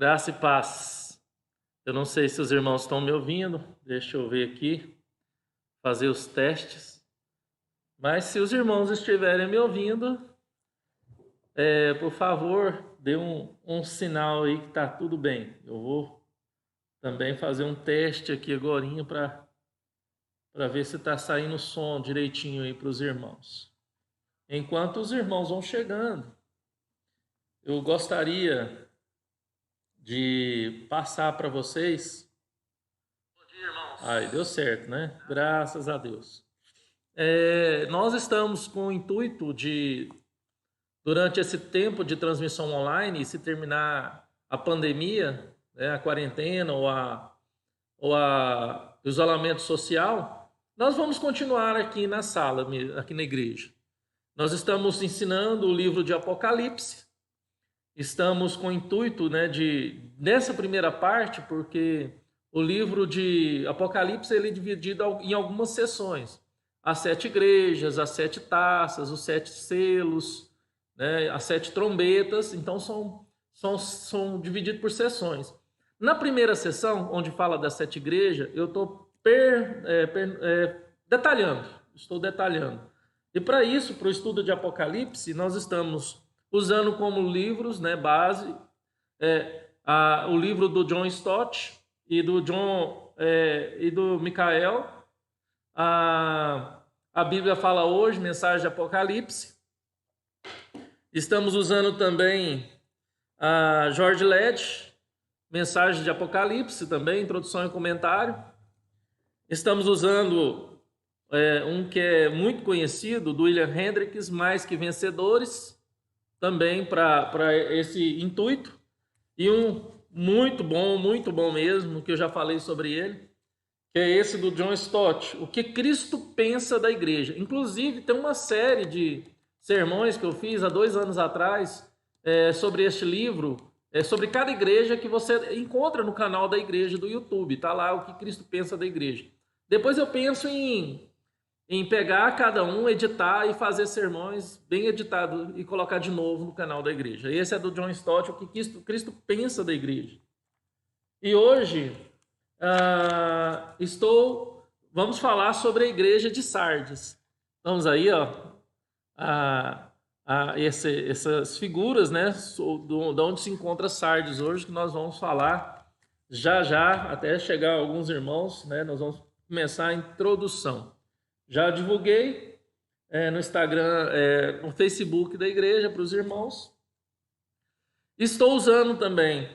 Graça e paz. Eu não sei se os irmãos estão me ouvindo. Deixa eu ver aqui, fazer os testes. Mas se os irmãos estiverem me ouvindo, por favor, dê um sinal aí que está tudo bem. Eu vou também fazer um teste aqui agorinha para ver se está saindo o som direitinho aí para os irmãos. Enquanto os irmãos vão chegando, eu gostaria de passar para vocês. Bom dia, irmãos. Aí, deu certo, né? Graças a Deus. Nós estamos com o intuito de, durante esse tempo de transmissão online, se terminar a pandemia, né, a quarentena ou o isolamento social, nós vamos continuar aqui na sala, aqui na igreja. Nós estamos ensinando o livro de Apocalipse. Estamos com o intuito, né, nessa primeira parte, porque o livro de Apocalipse ele é dividido em algumas sessões. As 7 igrejas, as 7 taças, os 7 selos, né, as 7 trombetas. Então são divididos por sessões. Na primeira sessão, onde fala das 7 igrejas, eu estou detalhando. Estou detalhando. E para isso, para o estudo de Apocalipse, nós estamos usando como livros, né, base, o livro do John Stott e do Michael. A Bíblia fala hoje, mensagem de Apocalipse. Estamos usando também a George Led, mensagem de Apocalipse também, introdução e comentário. Estamos usando um que é muito conhecido, do William Hendricks, Mais que Vencedores, também para esse intuito. E um muito bom mesmo, que eu já falei sobre ele, que é esse do John Stott, O que Cristo Pensa da Igreja. Inclusive, tem uma série de sermões que eu fiz há 2 anos atrás sobre este livro, sobre cada igreja, que você encontra no canal da igreja do YouTube. Está lá O que Cristo Pensa da Igreja. Depois eu penso em pegar cada um, editar e fazer sermões bem editados e colocar de novo no canal da igreja. Esse é do John Stott, O que Cristo Pensa da Igreja. E hoje vamos falar sobre a igreja de Sardes. Vamos aí, essas figuras, né, de onde se encontra Sardes hoje, que nós vamos falar já, até chegar alguns irmãos, né, nós vamos começar a introdução. Já divulguei no Instagram, no Facebook da igreja para os irmãos. Estou usando também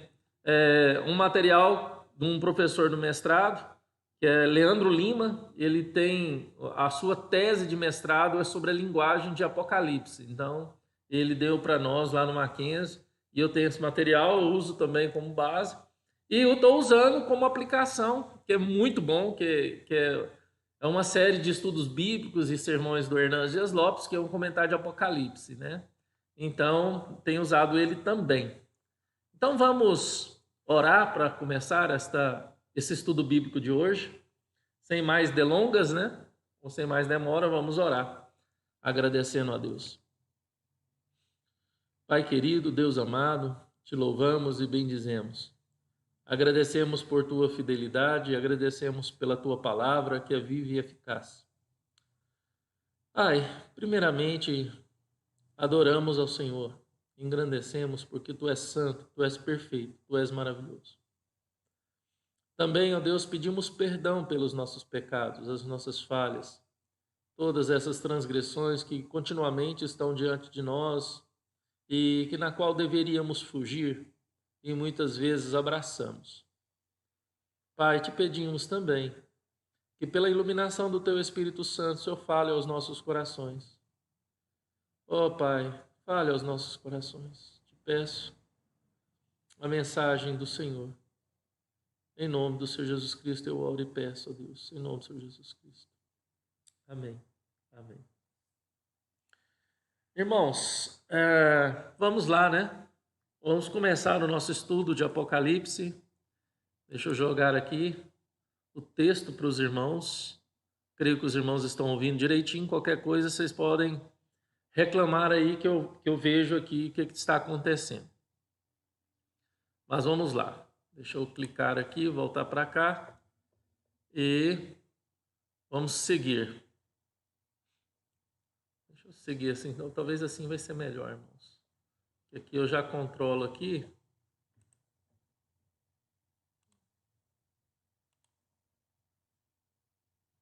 um material de um professor do mestrado, que é Leandro Lima. Ele tem a sua tese de mestrado sobre a linguagem de Apocalipse. Então, ele deu para nós lá no Mackenzie, e eu tenho esse material, eu uso também como base. E eu estou usando como aplicação, que é muito bom, que é uma série de estudos bíblicos e sermões do Hernandes Dias Lopes, que é um comentário de Apocalipse, né? Então, tenho usado ele também. Então, vamos orar para começar esse estudo bíblico de hoje. Sem mais delongas, né? Ou sem mais demora, vamos orar, agradecendo a Deus. Pai querido, Deus amado, te louvamos e bendizemos. Agradecemos por tua fidelidade e agradecemos pela tua palavra, que é viva e eficaz. Pai, primeiramente, adoramos ao Senhor, engrandecemos porque tu és santo, tu és perfeito, tu és maravilhoso. Também, ó Deus, pedimos perdão pelos nossos pecados, as nossas falhas, todas essas transgressões que continuamente estão diante de nós e na qual deveríamos fugir e muitas vezes abraçamos. Pai, te pedimos também que pela iluminação do teu Espírito Santo, o Senhor fale aos nossos corações. Ó Pai, fale aos nossos corações. Te peço a mensagem do Senhor. Em nome do Senhor Jesus Cristo eu oro e peço, ó Deus, em nome do Senhor Jesus Cristo. Amém. Amém. Irmãos, vamos lá, né? Vamos começar o nosso estudo de Apocalipse. Deixa eu jogar aqui o texto para os irmãos. Creio que os irmãos estão ouvindo direitinho. Qualquer coisa vocês podem reclamar aí que eu vejo aqui o que está acontecendo. Mas vamos lá. Deixa eu clicar aqui, voltar para cá e vamos seguir. Deixa eu seguir assim, então, talvez assim vai ser melhor, irmãos. Aqui eu já controlo aqui.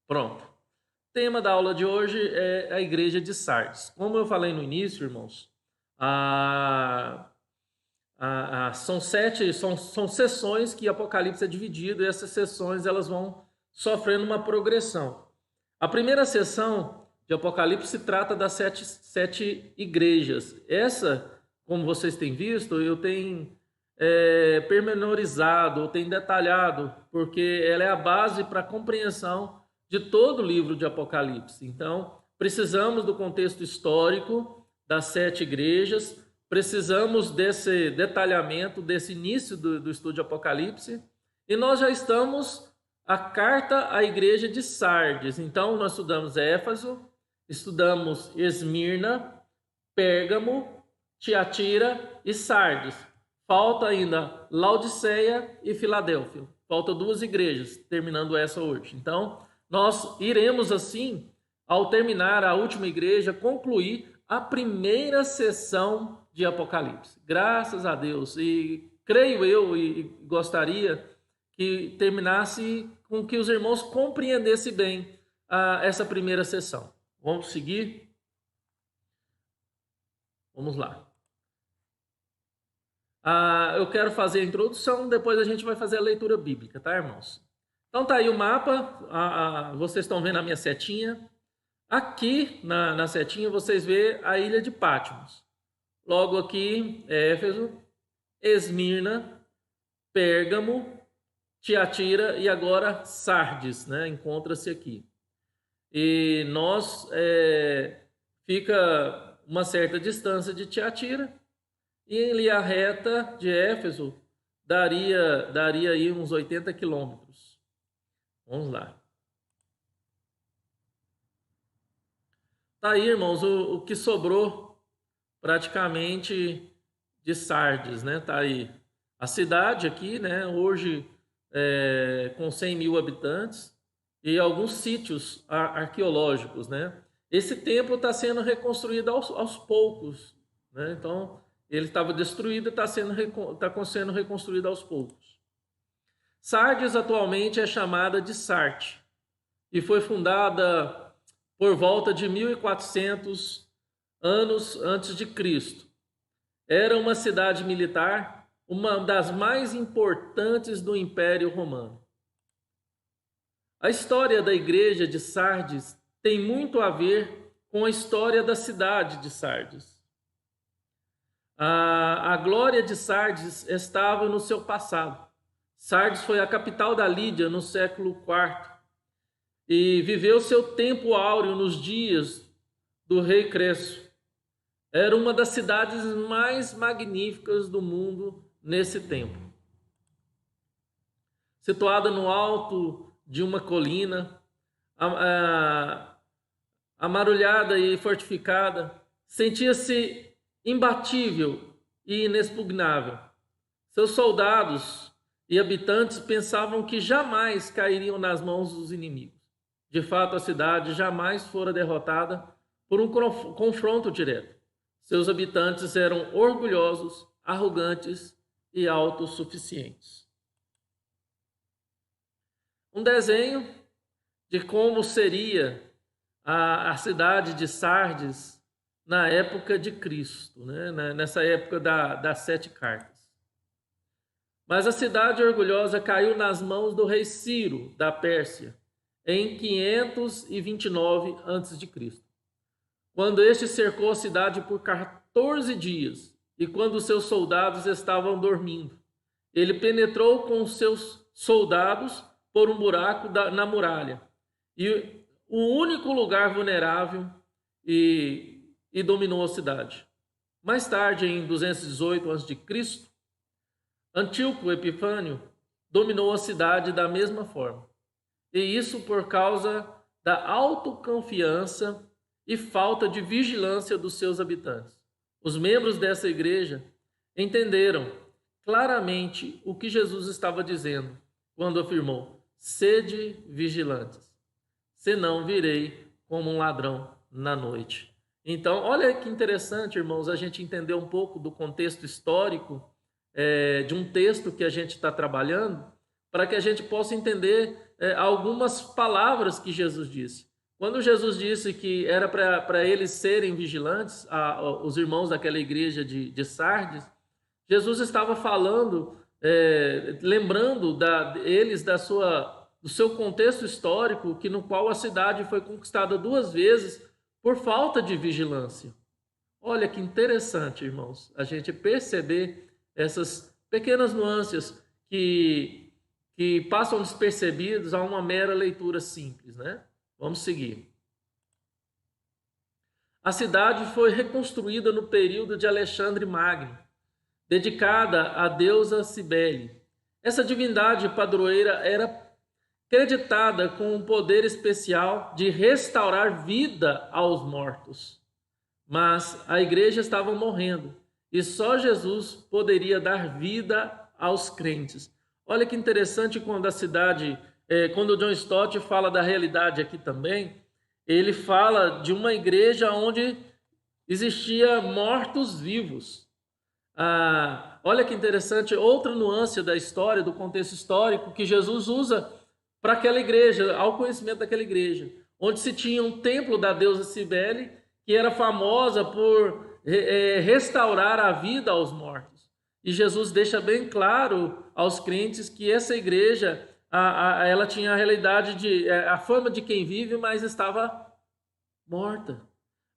Pronto. O tema da aula de hoje é a igreja de Sardes. Como eu falei no início, irmãos, são sessões que Apocalipse é dividido e essas sessões elas vão sofrendo uma progressão. A primeira sessão de Apocalipse se trata das sete igrejas. Essa, como vocês têm visto, eu tenho pormenorizado, eu tenho detalhado, porque ela é a base para a compreensão de todo o livro de Apocalipse. Então, precisamos do contexto histórico das 7 igrejas, precisamos desse detalhamento, desse início do estudo de Apocalipse, e nós já estamos a carta à igreja de Sardes. Então, nós estudamos Éfeso, estudamos Esmirna, Pérgamo, Tiatira e Sardes. Falta ainda Laodiceia e Filadélfia. Faltam 2 igrejas, terminando essa hoje. Então, nós iremos assim, ao terminar a última igreja, concluir a primeira sessão de Apocalipse. Graças a Deus. E creio eu e gostaria que terminasse com que os irmãos compreendessem bem essa primeira sessão. Vamos seguir? Vamos lá. Eu quero fazer a introdução, depois a gente vai fazer a leitura bíblica, tá, irmãos? Então tá aí o mapa, vocês estão vendo a minha setinha. Aqui na setinha vocês vê a ilha de Patmos. Logo aqui, Éfeso, Esmirna, Pérgamo, Tiatira e agora Sardes, né? Encontra-se aqui. E nós, fica uma certa distância de Tiatira, e em linha reta de Éfeso daria aí uns 80 quilômetros. Vamos lá. Tá aí, irmãos, o que sobrou praticamente de Sardes, né? Tá aí a cidade aqui, né? Hoje com 100 mil habitantes e alguns sítios arqueológicos, né? Esse templo está sendo reconstruído aos poucos, né? Então ele estava destruído e está sendo reconstruído aos poucos. Sardes atualmente é chamada de Sarte e foi fundada por volta de 1400 anos antes de Cristo. Era uma cidade militar, uma das mais importantes do Império Romano. A história da igreja de Sardes tem muito a ver com a história da cidade de Sardes. A glória de Sardes estava no seu passado. Sardes foi a capital da Lídia no século IV e viveu seu tempo áureo nos dias do rei Creso. Era uma das cidades mais magníficas do mundo nesse tempo. Situada no alto de uma colina, amarulhada e fortificada, sentia-se imbatível e inexpugnável. Seus soldados e habitantes pensavam que jamais cairiam nas mãos dos inimigos. De fato, a cidade jamais fora derrotada por um confronto direto. Seus habitantes eram orgulhosos, arrogantes e autossuficientes. Um desenho de como seria a cidade de Sardes na época de Cristo, né? Nessa época das 7 cartas. Mas a cidade orgulhosa caiu nas mãos do rei Ciro, da Pérsia, em 529 a.C., quando este cercou a cidade por 14 dias e quando seus soldados estavam dormindo. Ele penetrou com seus soldados por um buraco na muralha, e o único lugar vulnerável, e dominou a cidade. Mais tarde, em 218 a.C., Antíoco Epifânio dominou a cidade da mesma forma. E isso por causa da autoconfiança e falta de vigilância dos seus habitantes. Os membros dessa igreja entenderam claramente o que Jesus estava dizendo quando afirmou: sede vigilantes, senão virei como um ladrão na noite. Então, olha que interessante, irmãos, a gente entender um pouco do contexto histórico de um texto que a gente está trabalhando, para que a gente possa entender algumas palavras que Jesus disse. Quando Jesus disse que era para eles serem vigilantes, os irmãos daquela igreja de Sardes, Jesus estava falando, lembrando eles do seu contexto histórico, no qual a cidade foi conquistada 2 vezes por falta de vigilância. Olha que interessante, irmãos, a gente perceber essas pequenas nuances que passam despercebidos a uma mera leitura simples, né? Vamos seguir. A cidade foi reconstruída no período de Alexandre Magno, dedicada à deusa Cibele. Essa divindade padroeira era creditada com um poder especial de restaurar vida aos mortos. Mas a igreja estava morrendo e só Jesus poderia dar vida aos crentes. Olha que interessante quando quando o John Stott fala da realidade aqui também, ele fala de uma igreja onde existia mortos-vivos. Olha que interessante, outra nuance da história, do contexto histórico, que Jesus usa para aquela igreja, ao conhecimento daquela igreja, onde se tinha um templo da deusa Cibele, que era famosa por restaurar a vida aos mortos. E Jesus deixa bem claro aos crentes que essa igreja, ela tinha a realidade a fama de quem vive, mas estava morta.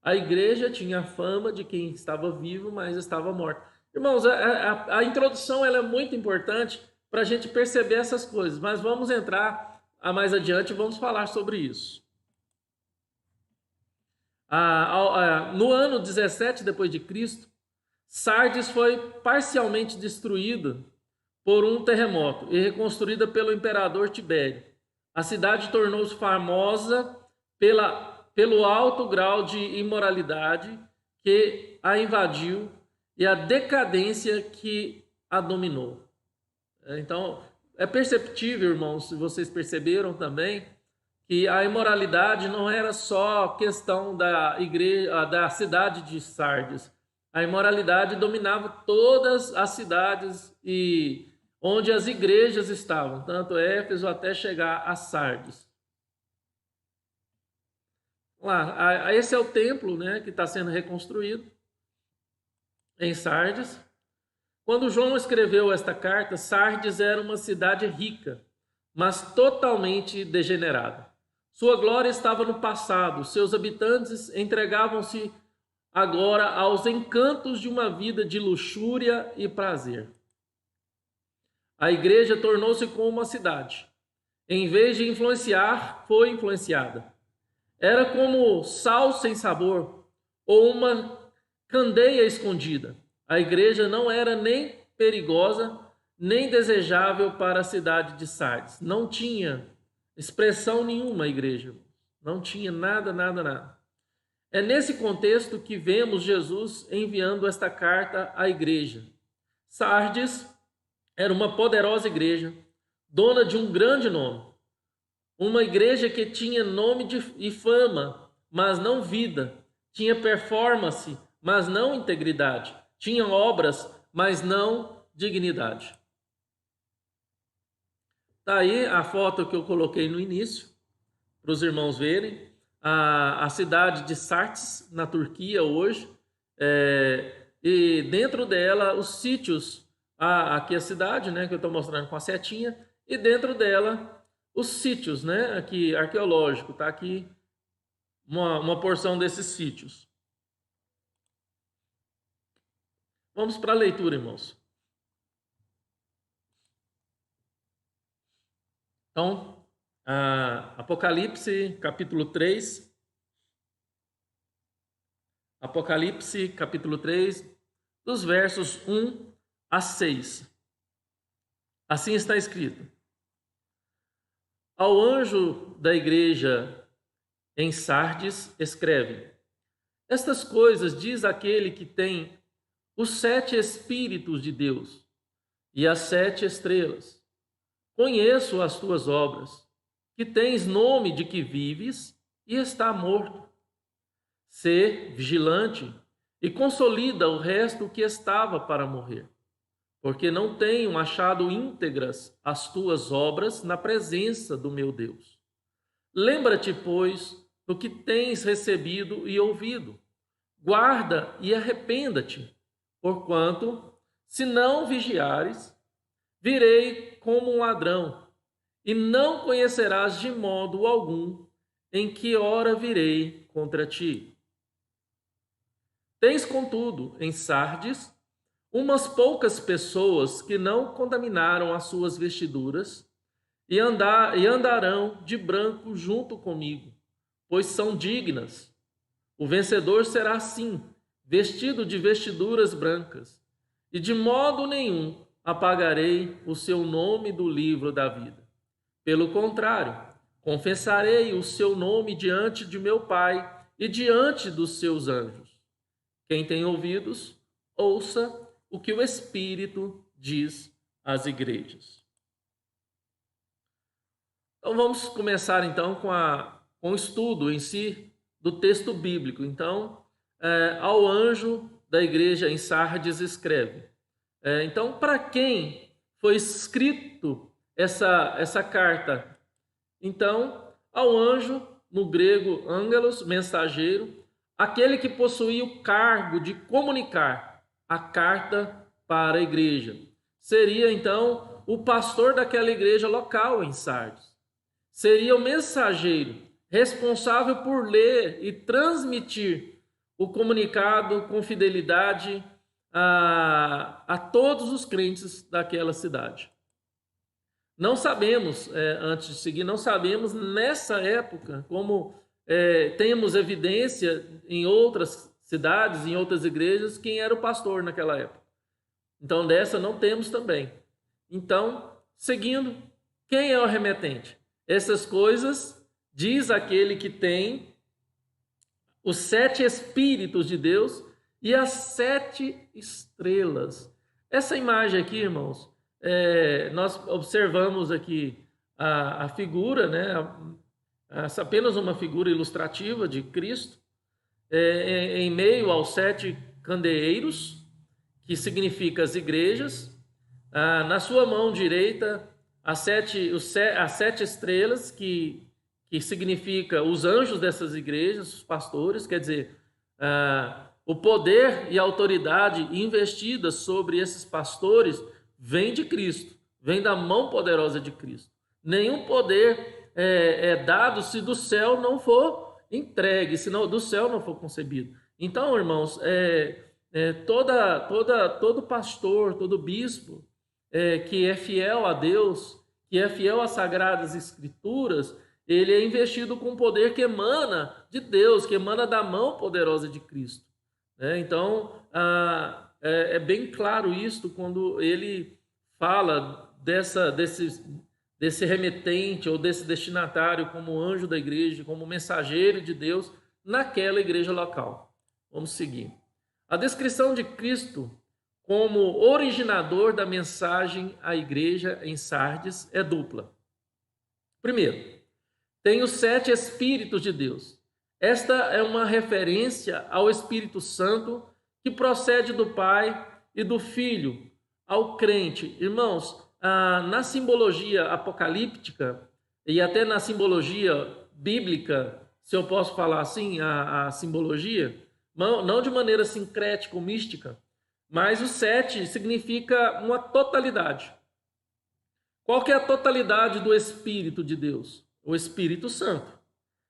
A igreja tinha a fama de quem estava vivo, mas estava morta. Irmãos, a introdução ela é muito importante para a gente perceber essas coisas, mas vamos entrar mais adiante e vamos falar sobre isso. No ano 17 depois de Cristo, Sardes foi parcialmente destruída por um terremoto e reconstruída pelo imperador Tibério. A cidade tornou-se famosa pelo alto grau de imoralidade que a invadiu e a decadência que a dominou. Então, é perceptível, irmãos, se vocês perceberam também, que a imoralidade não era só questão da cidade de Sardes. A imoralidade dominava todas as cidades e onde as igrejas estavam, tanto Éfeso até chegar a Sardes. Lá, esse é o templo, né, que está sendo reconstruído em Sardes. Quando João escreveu esta carta, Sardes era uma cidade rica, mas totalmente degenerada. Sua glória estava no passado, seus habitantes entregavam-se agora aos encantos de uma vida de luxúria e prazer. A igreja tornou-se como uma cidade. Em vez de influenciar, foi influenciada. Era como sal sem sabor ou uma candeia escondida. A igreja não era nem perigosa, nem desejável para a cidade de Sardes. Não tinha expressão nenhuma a igreja. Não tinha nada, nada, nada. É nesse contexto que vemos Jesus enviando esta carta à igreja. Sardes era uma poderosa igreja, dona de um grande nome. Uma igreja que tinha nome e fama, mas não vida. Tinha performance, mas não integridade. Tinha obras, mas não dignidade. Está aí a foto que eu coloquei no início, para os irmãos verem. A cidade de Sardes, na Turquia, hoje. E dentro dela, os sítios. Aqui a cidade, né, que eu estou mostrando com a setinha. E dentro dela, os sítios, né, aqui, arqueológico. Está aqui uma porção desses sítios. Vamos para a leitura, irmãos. Então, Apocalipse, capítulo 3. Apocalipse, capítulo 3, dos versos 1 a 6. Assim está escrito: Ao anjo da igreja em Sardes, escreve: Estas coisas diz aquele que tem os 7 Espíritos de Deus e as 7 estrelas. Conheço as tuas obras, que tens nome de que vives e está morto. Sê vigilante e consolida o resto que estava para morrer, porque não tenho achado íntegras as tuas obras na presença do meu Deus. Lembra-te, pois, do que tens recebido e ouvido. Guarda e arrependa-te, porquanto, se não vigiares, virei como um ladrão, e não conhecerás de modo algum em que hora virei contra ti. Tens, contudo, em Sardes, umas poucas pessoas que não contaminaram as suas vestiduras e andarão de branco junto comigo, pois são dignas. O vencedor será assim, vestido de vestiduras brancas, e de modo nenhum apagarei o seu nome do livro da vida. Pelo contrário, confessarei o seu nome diante de meu Pai e diante dos seus anjos. Quem tem ouvidos, ouça o que o Espírito diz às igrejas. Então vamos começar então com o estudo em si do texto bíblico. Então, ao anjo da igreja em Sardes escreve. Então, para quem foi escrito essa carta? Então, ao anjo, no grego, angelos, mensageiro, aquele que possuía o cargo de comunicar a carta para a igreja. Seria, então, o pastor daquela igreja local em Sardes. Seria o mensageiro responsável por ler e transmitir o comunicado com fidelidade a todos os crentes daquela cidade. Não sabemos, antes de seguir, não sabemos nessa época, como temos evidência em outras cidades, em outras igrejas, quem era o pastor naquela época. Então, dessa não temos também. Então, seguindo, quem é o remetente? Essas coisas diz aquele que tem os 7 Espíritos de Deus e as 7 estrelas. Essa imagem aqui, irmãos, nós observamos aqui a figura, né? Apenas uma figura ilustrativa de Cristo, em meio aos 7 candeeiros, que significa as igrejas. Na sua mão direita, as 7 estrelas, que significa os anjos dessas igrejas, os pastores, quer dizer, o poder e a autoridade investida sobre esses pastores vem de Cristo, vem da mão poderosa de Cristo. Nenhum poder é dado se do céu não for entregue, se do céu não for concebido. Então, irmãos, todo pastor, todo bispo que é fiel a Deus, que é fiel às Sagradas Escrituras, ele é investido com poder que emana de Deus, que emana da mão poderosa de Cristo. Então, é bem claro isto quando ele fala desse remetente ou desse destinatário como anjo da igreja, como mensageiro de Deus naquela igreja local. Vamos seguir. A descrição de Cristo como originador da mensagem à igreja em Sardes é dupla. Primeiro, tem os 7 Espíritos de Deus. Esta é uma referência ao Espírito Santo que procede do Pai e do Filho ao crente. Irmãos, na simbologia apocalíptica e até na simbologia bíblica, se eu posso falar assim, a simbologia, não de maneira sincrética ou mística, mas o 7 significa uma totalidade. Qual que é a totalidade do Espírito de Deus? O Espírito Santo.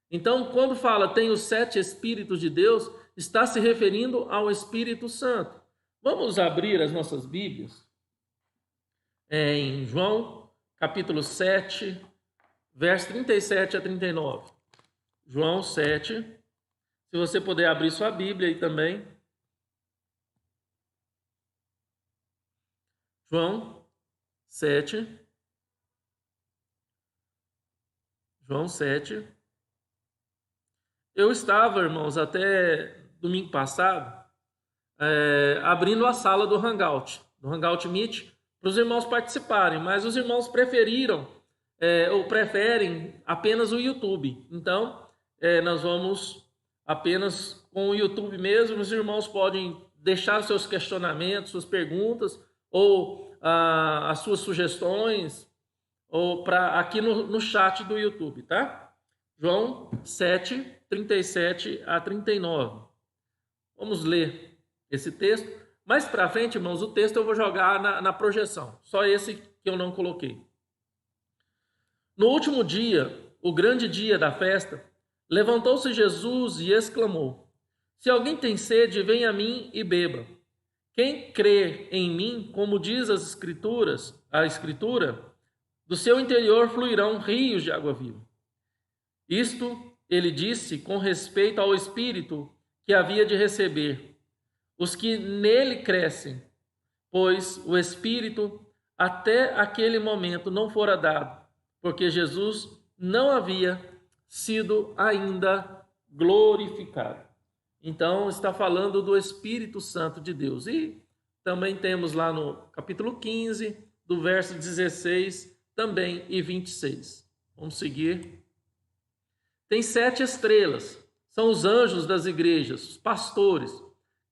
Então, quando fala tem os 7 Espíritos de Deus, está se referindo ao Espírito Santo. Vamos abrir as nossas Bíblias em João, capítulo 7, verso 37 a 39. João 7. Se você puder abrir sua Bíblia aí também. João 7. João 7. Eu estava, irmãos, até domingo passado, abrindo a sala do Hangout Meet, para os irmãos participarem, mas os irmãos preferiram ou preferem apenas o YouTube. Então, nós vamos apenas com o YouTube mesmo. Os irmãos podem deixar seus questionamentos, suas perguntas ou as suas sugestões ou aqui no chat do YouTube, tá? João 7, 37 a 39. Vamos ler esse texto. Mais para frente, irmãos, o texto eu vou jogar na projeção. Só esse que eu não coloquei. No último dia, o grande dia da festa, levantou-se Jesus e exclamou: Se alguém tem sede, venha a mim e beba. Quem crê em mim, como diz a Escritura, do seu interior fluirão rios de água viva. Isto ele disse com respeito ao Espírito que havia de receber os que nele crescem, pois o Espírito até aquele momento não fora dado, porque Jesus não havia sido ainda glorificado. Então, está falando do Espírito Santo de Deus. E também temos lá no capítulo 15, do verso 16 também e 26. Vamos seguir. Tem 7 estrelas. São os anjos das igrejas, os pastores.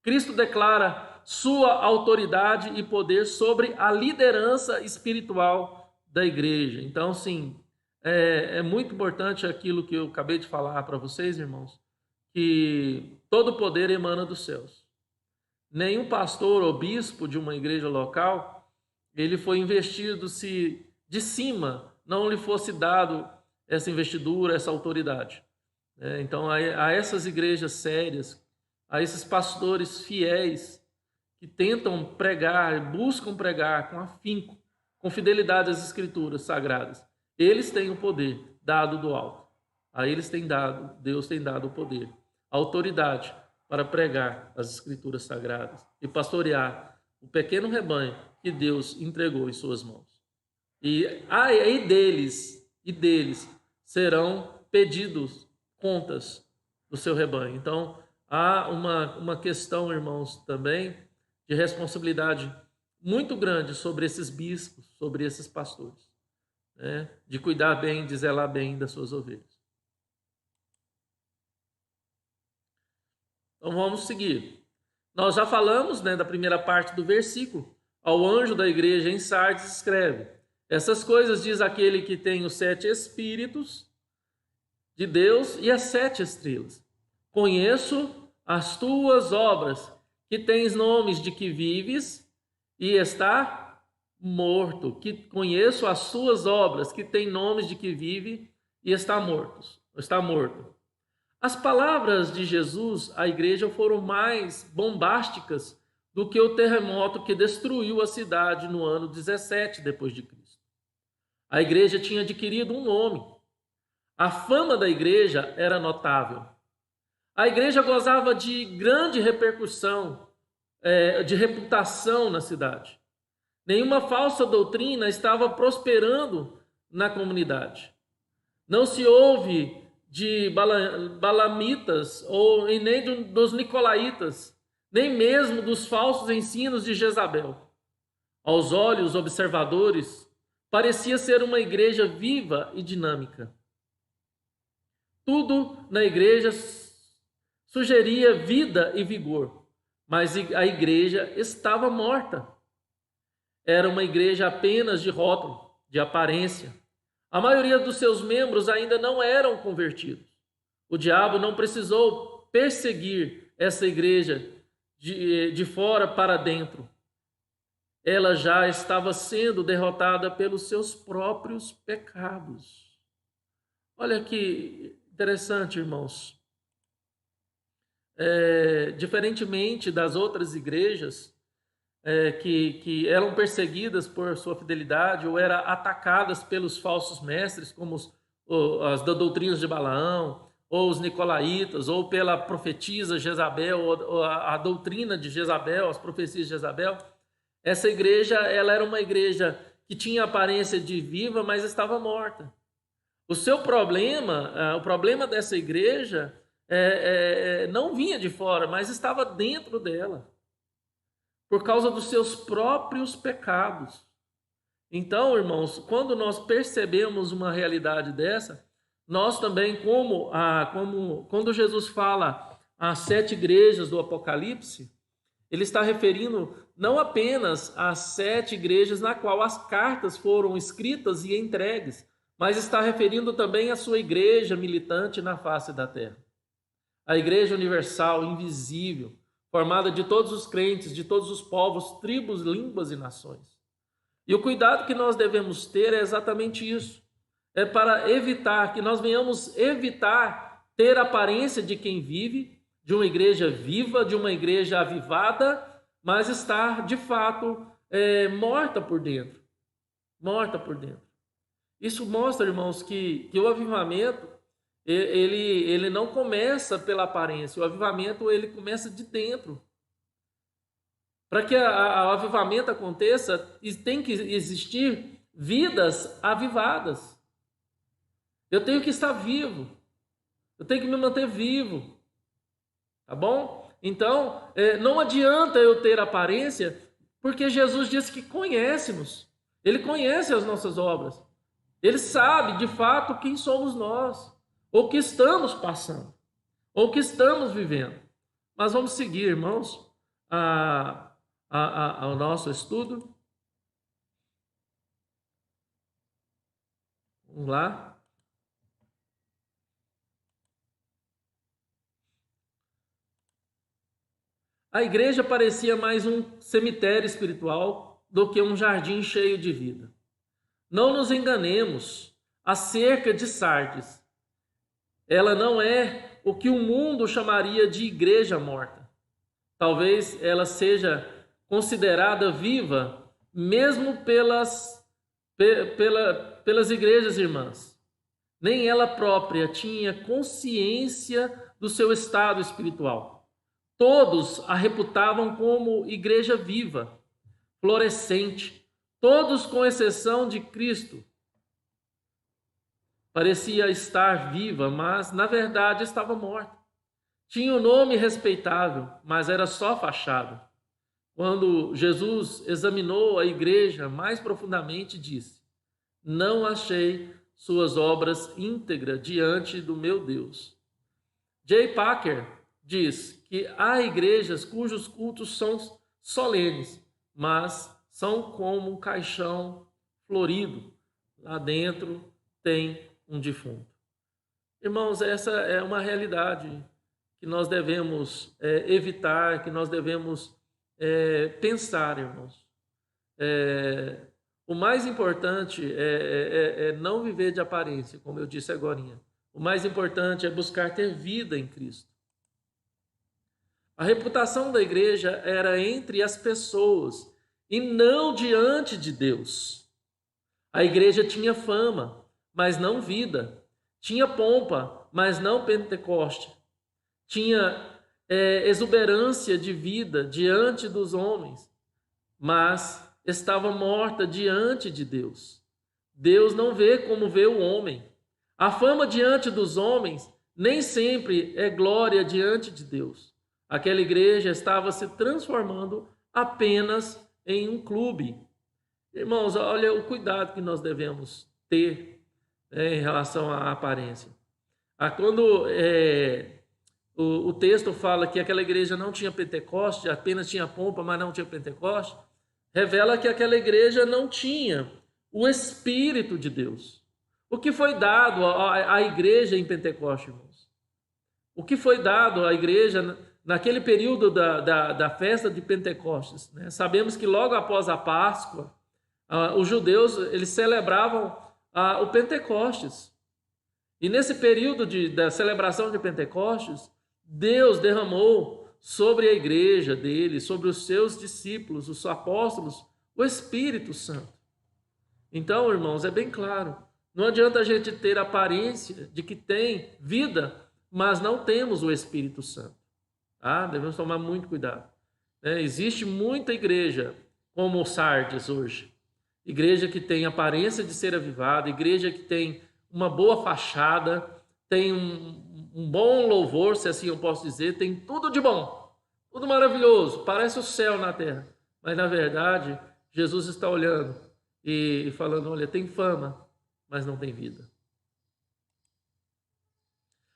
Cristo declara sua autoridade e poder sobre a liderança espiritual da igreja. Então, sim, é muito importante aquilo que eu acabei de falar para vocês, irmãos, que todo poder emana dos céus. Nenhum pastor ou bispo de uma igreja local, ele foi investido se de cima não lhe fosse dado essa investidura, essa autoridade. Então, a essas igrejas sérias, a esses pastores fiéis que tentam pregar, buscam pregar com afinco, com fidelidade às escrituras sagradas, eles têm o poder dado do alto. A eles Deus tem dado o poder, a autoridade para pregar as escrituras sagradas e pastorear o pequeno rebanho que Deus entregou em suas mãos. E deles serão pedidos contas do seu rebanho. Então, há uma questão, irmãos, também de responsabilidade muito grande sobre esses bispos, sobre esses pastores, né? De cuidar bem, de zelar bem das suas ovelhas. Então, vamos seguir. Nós já falamos, né, da primeira parte do versículo. Ao anjo da igreja em Sardes escreve: essas coisas diz aquele que tem os 7 Espíritos de Deus e as 7 estrelas. Conheço as tuas obras, que tens nomes de que vives e está morto. Que conheço as suas obras, que tem nomes de que vive e está morto. As palavras de Jesus à igreja foram mais bombásticas do que o terremoto que destruiu a cidade no ano 17 depois de Cristo. A igreja tinha adquirido um nome. A fama da igreja era notável. A igreja gozava de grande repercussão, de reputação na cidade. Nenhuma falsa doutrina estava prosperando na comunidade. Não se ouve de balamitas ou nem dos nicolaítas, nem mesmo dos falsos ensinos de Jezabel. Aos olhos observadores, parecia ser uma igreja viva e dinâmica. Tudo na igreja sugeria vida e vigor, mas a igreja estava morta. Era uma igreja apenas de rótulo, de aparência. A maioria dos seus membros ainda não eram convertidos. O diabo não precisou perseguir essa igreja de fora para dentro. Ela já estava sendo derrotada pelos seus próprios pecados. Olha que interessante, irmãos. Diferentemente das outras igrejas que eram perseguidas por sua fidelidade ou eram atacadas pelos falsos mestres, como as doutrinas de Balaão, ou os nicolaítas, ou pela profetisa Jezabel, ou a doutrina de Jezabel, as profecias de Jezabel, essa igreja ela era uma igreja que tinha aparência de viva, mas estava morta. O problema dessa igreja não vinha de fora, mas estava dentro dela, por causa dos seus próprios pecados. Então, irmãos, quando nós percebemos uma realidade dessa, nós também, como quando Jesus fala às 7 igrejas do Apocalipse, ele está referindo não apenas às 7 igrejas na qual as cartas foram escritas e entregues, mas está referindo também à sua igreja militante na face da terra. A igreja universal, invisível, formada de todos os crentes, de todos os povos, tribos, línguas e nações. E o cuidado que nós devemos ter é exatamente isso. É para evitar que nós venhamos evitar ter a aparência de quem vive, de uma igreja viva, de uma igreja avivada, mas estar de fato morta por dentro. Morta por dentro. Isso mostra, irmãos, que o avivamento ele não começa pela aparência. O avivamento ele começa de dentro. Para que o avivamento aconteça, tem que existir vidas avivadas. Eu tenho que estar vivo. Eu tenho que me manter vivo. Tá bom? Então, não adianta eu ter aparência, porque Jesus disse que conhece-nos. Ele conhece as nossas obras. Ele sabe, de fato, quem somos nós. Ou o que estamos passando. Ou o que estamos vivendo. Mas vamos seguir, irmãos, ao nosso estudo. Vamos lá. A igreja parecia mais um cemitério espiritual do que um jardim cheio de vida. Não nos enganemos acerca de Sardes. Ela não é o que o mundo chamaria de igreja morta. Talvez ela seja considerada viva, mesmo pelas igrejas irmãs. Nem ela própria tinha consciência do seu estado espiritual. Todos a reputavam como igreja viva, florescente, todos com exceção de Cristo. Parecia estar viva, mas na verdade estava morta. Tinha um nome respeitável, mas era só fachada. Quando Jesus examinou a igreja mais profundamente, disse: não achei suas obras íntegras diante do meu Deus. J. Packer diz que há igrejas cujos cultos são solenes, mas são como um caixão florido. Lá dentro tem um defunto. Irmãos, essa é uma realidade que nós devemos evitar, que nós devemos pensar, irmãos. O mais importante é não viver de aparência, como eu disse agorinha. O mais importante é buscar ter vida em Cristo. A reputação da igreja era entre as pessoas e não diante de Deus. A igreja tinha fama, mas não vida. Tinha pompa, mas não Pentecoste. Tinha exuberância de vida diante dos homens, mas estava morta diante de Deus. Deus não vê como vê o homem. A fama diante dos homens nem sempre é glória diante de Deus. Aquela igreja estava se transformando apenas em um clube. Irmãos, olha o cuidado que nós devemos ter em relação à aparência. Quando o texto fala que aquela igreja não tinha Pentecoste, apenas tinha pompa, mas não tinha Pentecoste, revela que aquela igreja não tinha o Espírito de Deus. O que foi dado à igreja em Pentecoste, irmãos? O que foi dado à igreja naquele período da festa de Pentecostes? Né? Sabemos que logo após a Páscoa, os judeus eles celebravam o Pentecostes. E nesse período da celebração de Pentecostes, Deus derramou sobre a igreja dele, sobre os seus discípulos, os apóstolos, o Espírito Santo. Então, irmãos, é bem claro. Não adianta a gente ter a aparência de que tem vida, mas não temos o Espírito Santo. Devemos tomar muito cuidado. Existe muita igreja como Sardes hoje. Igreja que tem aparência de ser avivada, igreja que tem uma boa fachada, tem um bom louvor, se assim eu posso dizer, tem tudo de bom, tudo maravilhoso, parece o céu na terra. Mas na verdade, Jesus está olhando e falando, olha, tem fama, mas não tem vida.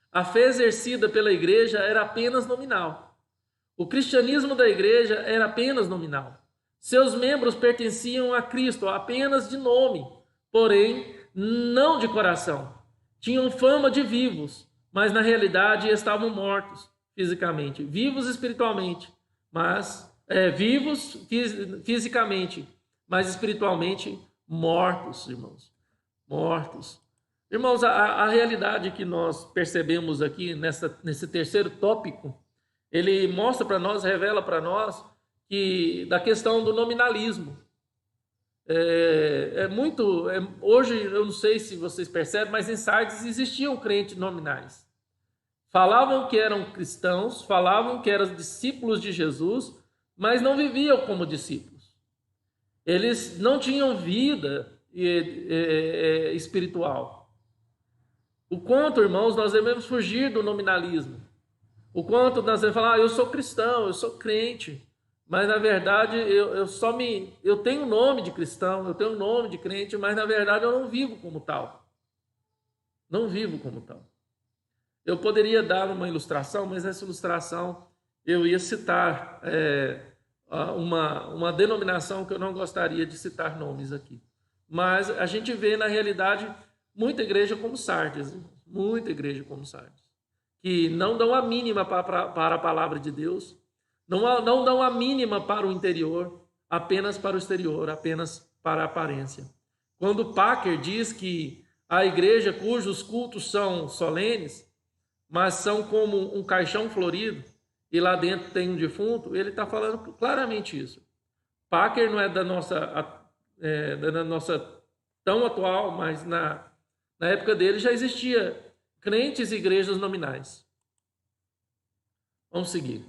A fé exercida pela igreja era apenas nominal. O cristianismo da igreja era apenas nominal. Seus membros pertenciam a Cristo apenas de nome, porém não de coração. Tinham fama de vivos, mas na realidade estavam mortos fisicamente, vivos espiritualmente, mas vivos fisicamente, mas espiritualmente mortos, irmãos. Mortos. Irmãos, a realidade que nós percebemos aqui nesse terceiro tópico, ele mostra para nós, revela para nós, que da questão do nominalismo. Hoje, eu não sei se vocês percebem, mas em Sardes existiam crentes nominais. Falavam que eram cristãos, falavam que eram discípulos de Jesus, mas não viviam como discípulos. Eles não tinham vida espiritual. O quanto, irmãos, nós devemos fugir do nominalismo. O quanto nós devemos falar, eu sou cristão, eu sou crente, mas na verdade eu tenho nome de cristão, eu tenho nome de crente, mas na verdade eu não vivo como tal. Não vivo como tal. Eu poderia dar uma ilustração, mas essa ilustração eu ia citar uma denominação que eu não gostaria de citar nomes aqui. Mas a gente vê na realidade muita igreja como Sardes, muita igreja como Sardes, que não dão a mínima para a palavra de Deus, não dão a mínima para o interior, apenas para o exterior, apenas para a aparência. Quando Packer diz que a igreja cujos cultos são solenes, mas são como um caixão florido, e lá dentro tem um defunto, ele está falando claramente isso. Packer não é da nossa tão atual, mas na época dele já existia crentes e igrejas nominais. Vamos seguir.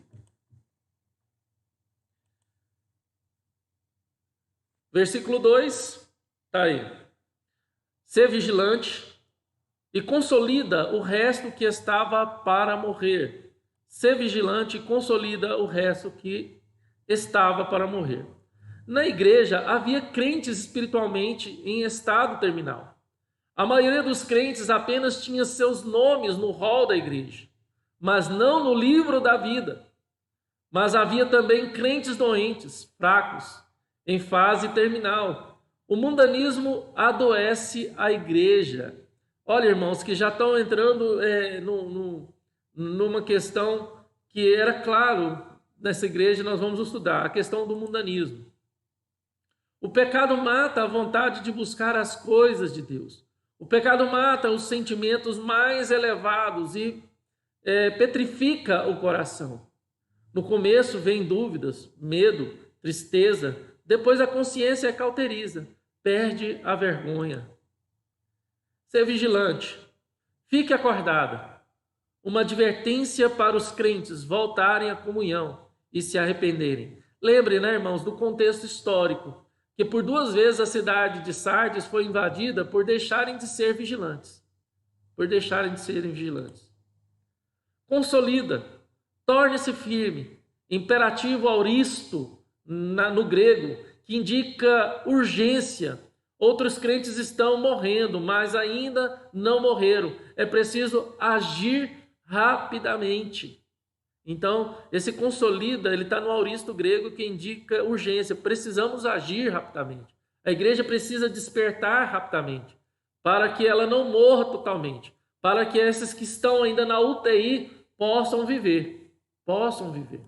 Versículo 2, está aí. Ser vigilante e consolida o resto que estava para morrer. Ser vigilante e consolida o resto que estava para morrer. Na igreja havia crentes espiritualmente em estado terminal. A maioria dos crentes apenas tinha seus nomes no rol da igreja, mas não no livro da vida. Mas havia também crentes doentes, fracos, em fase terminal. O mundanismo adoece a igreja. Olha, irmãos, que já estão entrando numa questão que era claro nessa igreja, nós vamos estudar, a questão do mundanismo. O pecado mata a vontade de buscar as coisas de Deus. O pecado mata os sentimentos mais elevados e petrifica o coração. No começo vem dúvidas, medo, tristeza. Depois a consciência cauteriza, perde a vergonha. Ser vigilante. Fique acordada. Uma advertência para os crentes voltarem à comunhão e se arrependerem. Lembre, né, irmãos, do contexto histórico, que por 2 vezes a cidade de Sardes foi invadida por deixarem de ser vigilantes. Por deixarem de serem vigilantes. Consolida, torne-se firme. Imperativo auristo, no grego, que indica urgência. Outros crentes estão morrendo, mas ainda não morreram. É preciso agir rapidamente. Então, esse consolida, ele está no auristo grego que indica urgência. Precisamos agir rapidamente. A igreja precisa despertar rapidamente, para que ela não morra totalmente, para que esses que estão ainda na UTI possam viver. Possam viver.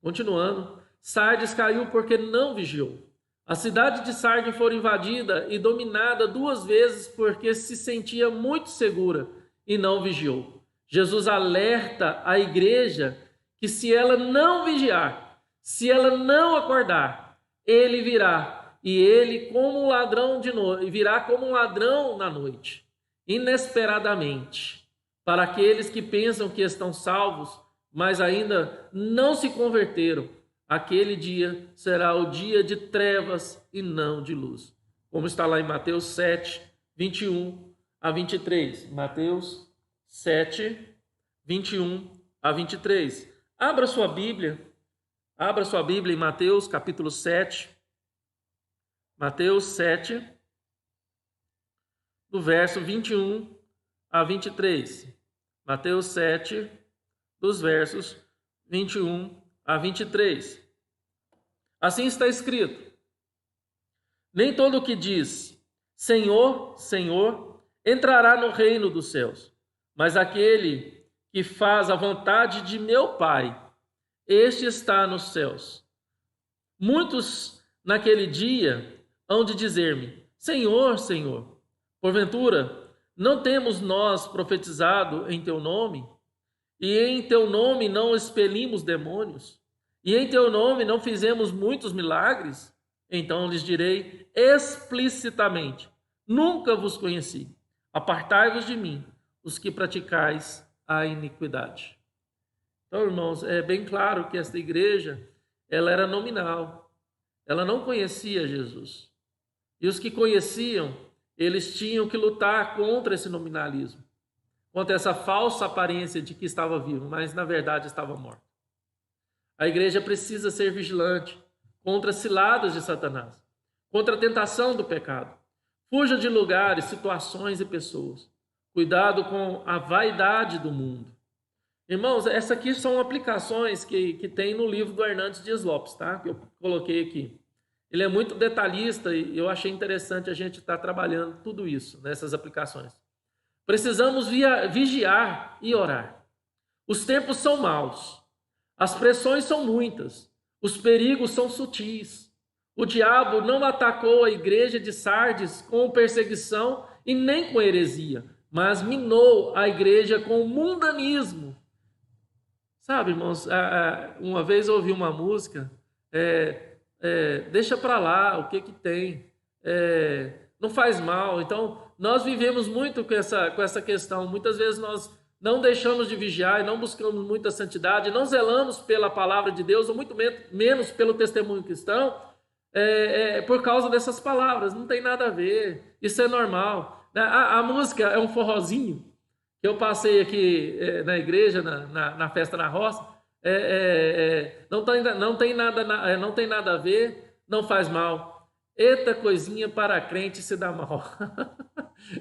Continuando, Sardes caiu porque não vigiou. A cidade de Sardes foi invadida e dominada 2 vezes porque se sentia muito segura e não vigiou. Jesus alerta a igreja que se ela não vigiar, se ela não acordar, ele virá e ele como um ladrão virá como um ladrão na noite, inesperadamente. Para aqueles que pensam que estão salvos, mas ainda não se converteram, aquele dia será o dia de trevas e não de luz. Como está lá em Mateus 7, 21 a 23. Mateus 7, 21 a 23. Abra sua Bíblia Abra sua Bíblia em Mateus capítulo 7. Mateus 7, do verso 21 a 23. Mateus 7, dos versos 21 a 23. Assim está escrito: nem todo o que diz Senhor, Senhor, entrará no reino dos céus, mas aquele que faz a vontade de meu Pai, este está nos céus. Muitos naquele dia hão de dizer-me: Senhor, Senhor, porventura não temos nós profetizado em teu nome? E em teu nome não expelimos demônios? E em teu nome não fizemos muitos milagres? Então lhes direi explicitamente: nunca vos conheci. Apartai-vos de mim, os que praticais a iniquidade. Então, irmãos, é bem claro que esta igreja, ela era nominal. Ela não conhecia Jesus. E os que conheciam, eles tinham que lutar contra esse nominalismo, contra essa falsa aparência de que estava vivo, mas na verdade estava morto. A igreja precisa ser vigilante contra as ciladas de Satanás, contra a tentação do pecado. Fuja de lugares, situações e pessoas. Cuidado com a vaidade do mundo. Irmãos, essas aqui são aplicações que tem no livro do Hernandes Dias Lopes, tá? Que eu coloquei aqui. Ele é muito detalhista e eu achei interessante a gente estar trabalhando tudo isso nessas aplicações. Precisamos vigiar e orar. Os tempos são maus. As pressões são muitas. Os perigos são sutis. O diabo não atacou a igreja de Sardes com perseguição e nem com heresia, mas minou a igreja com mundanismo. Sabe, irmãos, uma vez eu ouvi uma música, deixa para lá, o que tem, não faz mal. Então, nós vivemos muito com essa questão. Muitas vezes nós não deixamos de vigiar e não buscamos muita santidade, não zelamos pela palavra de Deus, ou muito menos pelo testemunho cristão, por causa dessas palavras. Não tem nada a ver, isso é normal. A música é um forrozinho que eu passei aqui na igreja, na festa na roça. Não tem nada a ver, não faz mal. Eita coisinha para crente se dá mal.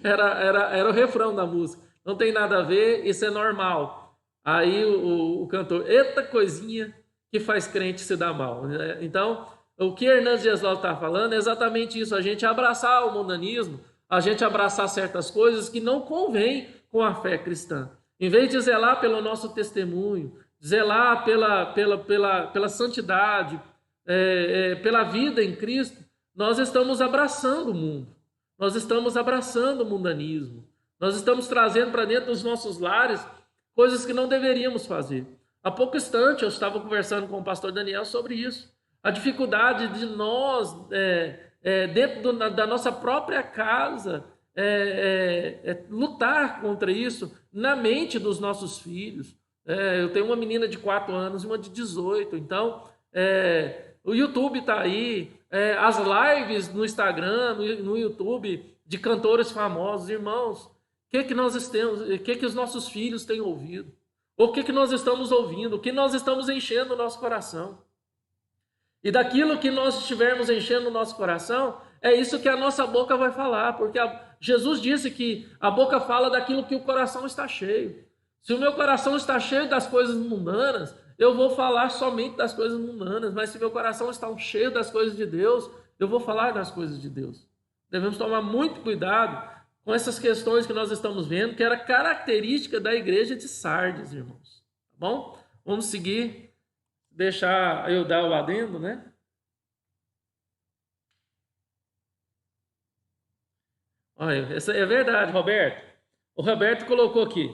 era o refrão da música. Não tem nada a ver, isso é normal. Aí o cantor, eita coisinha que faz crente se dá mal. Então, o que Hernandes Dias Lopes está falando é exatamente isso: a gente abraçar o mundanismo, a gente abraçar certas coisas que não convém com a fé cristã. Em vez de zelar pelo nosso testemunho, zelar pela santidade, pela vida em Cristo, nós estamos abraçando o mundo, nós estamos abraçando o mundanismo, nós estamos trazendo para dentro dos nossos lares coisas que não deveríamos fazer. Há pouco instante eu estava conversando com o pastor Daniel sobre isso, a dificuldade de nós, dentro da nossa própria casa, lutar contra isso na mente dos nossos filhos. Eu tenho uma menina de 4 anos e uma de 18, então o YouTube está aí, as lives no Instagram, no YouTube de cantores famosos. Irmãos, o que nós temos, o que os nossos filhos têm ouvido? O que nós estamos ouvindo? O que nós estamos enchendo o nosso coração? E daquilo que nós estivermos enchendo o nosso coração, é isso que a nossa boca vai falar, porque Jesus disse que a boca fala daquilo que o coração está cheio. Se o meu coração está cheio das coisas mundanas, eu vou falar somente das coisas mundanas, mas se meu coração está cheio das coisas de Deus, eu vou falar das coisas de Deus. Devemos tomar muito cuidado com essas questões que nós estamos vendo, que era característica da igreja de Sardes, irmãos. Tá bom? Vamos seguir, deixar eu dar o adendo, né? Olha, essa é verdade, Roberto. O Roberto colocou aqui: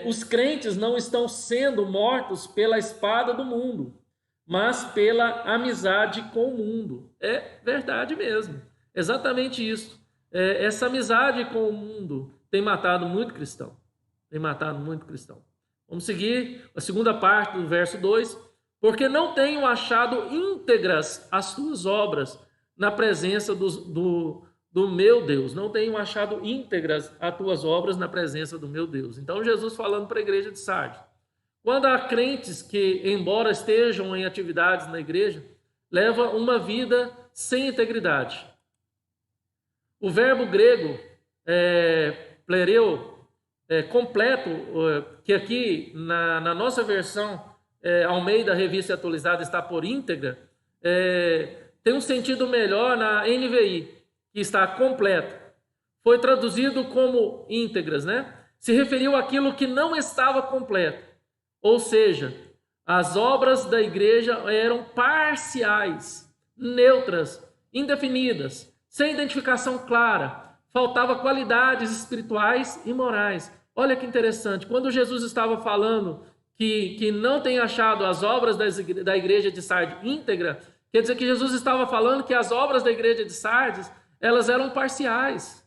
os crentes não estão sendo mortos pela espada do mundo, mas pela amizade com o mundo. É verdade mesmo, exatamente isso. Essa amizade com o mundo tem matado muito cristão. Tem matado muito cristão. Vamos seguir a segunda parte do verso 2. Porque não tenho achado íntegras as tuas obras na presença do meu Deus. Não tenho achado íntegras as tuas obras na presença do meu Deus. Então Jesus falando para a igreja de Sardes: Quando há crentes que, embora estejam em atividades na igreja, levam uma vida sem integridade. O verbo grego, plereu, completo, que aqui na nossa versão Almeida Revista Atualizada está por íntegra, tem um sentido melhor na NVI, que está completo. Foi traduzido como íntegras, né? Se referiu àquilo que não estava completo. Ou seja, as obras da igreja eram parciais, neutras, indefinidas, sem identificação clara. Faltava qualidades espirituais e morais. Olha que interessante, quando Jesus estava falando que não tem achado as obras da igreja de Sardes íntegra, quer dizer que Jesus estava falando que as obras da igreja de Sardes, elas eram parciais.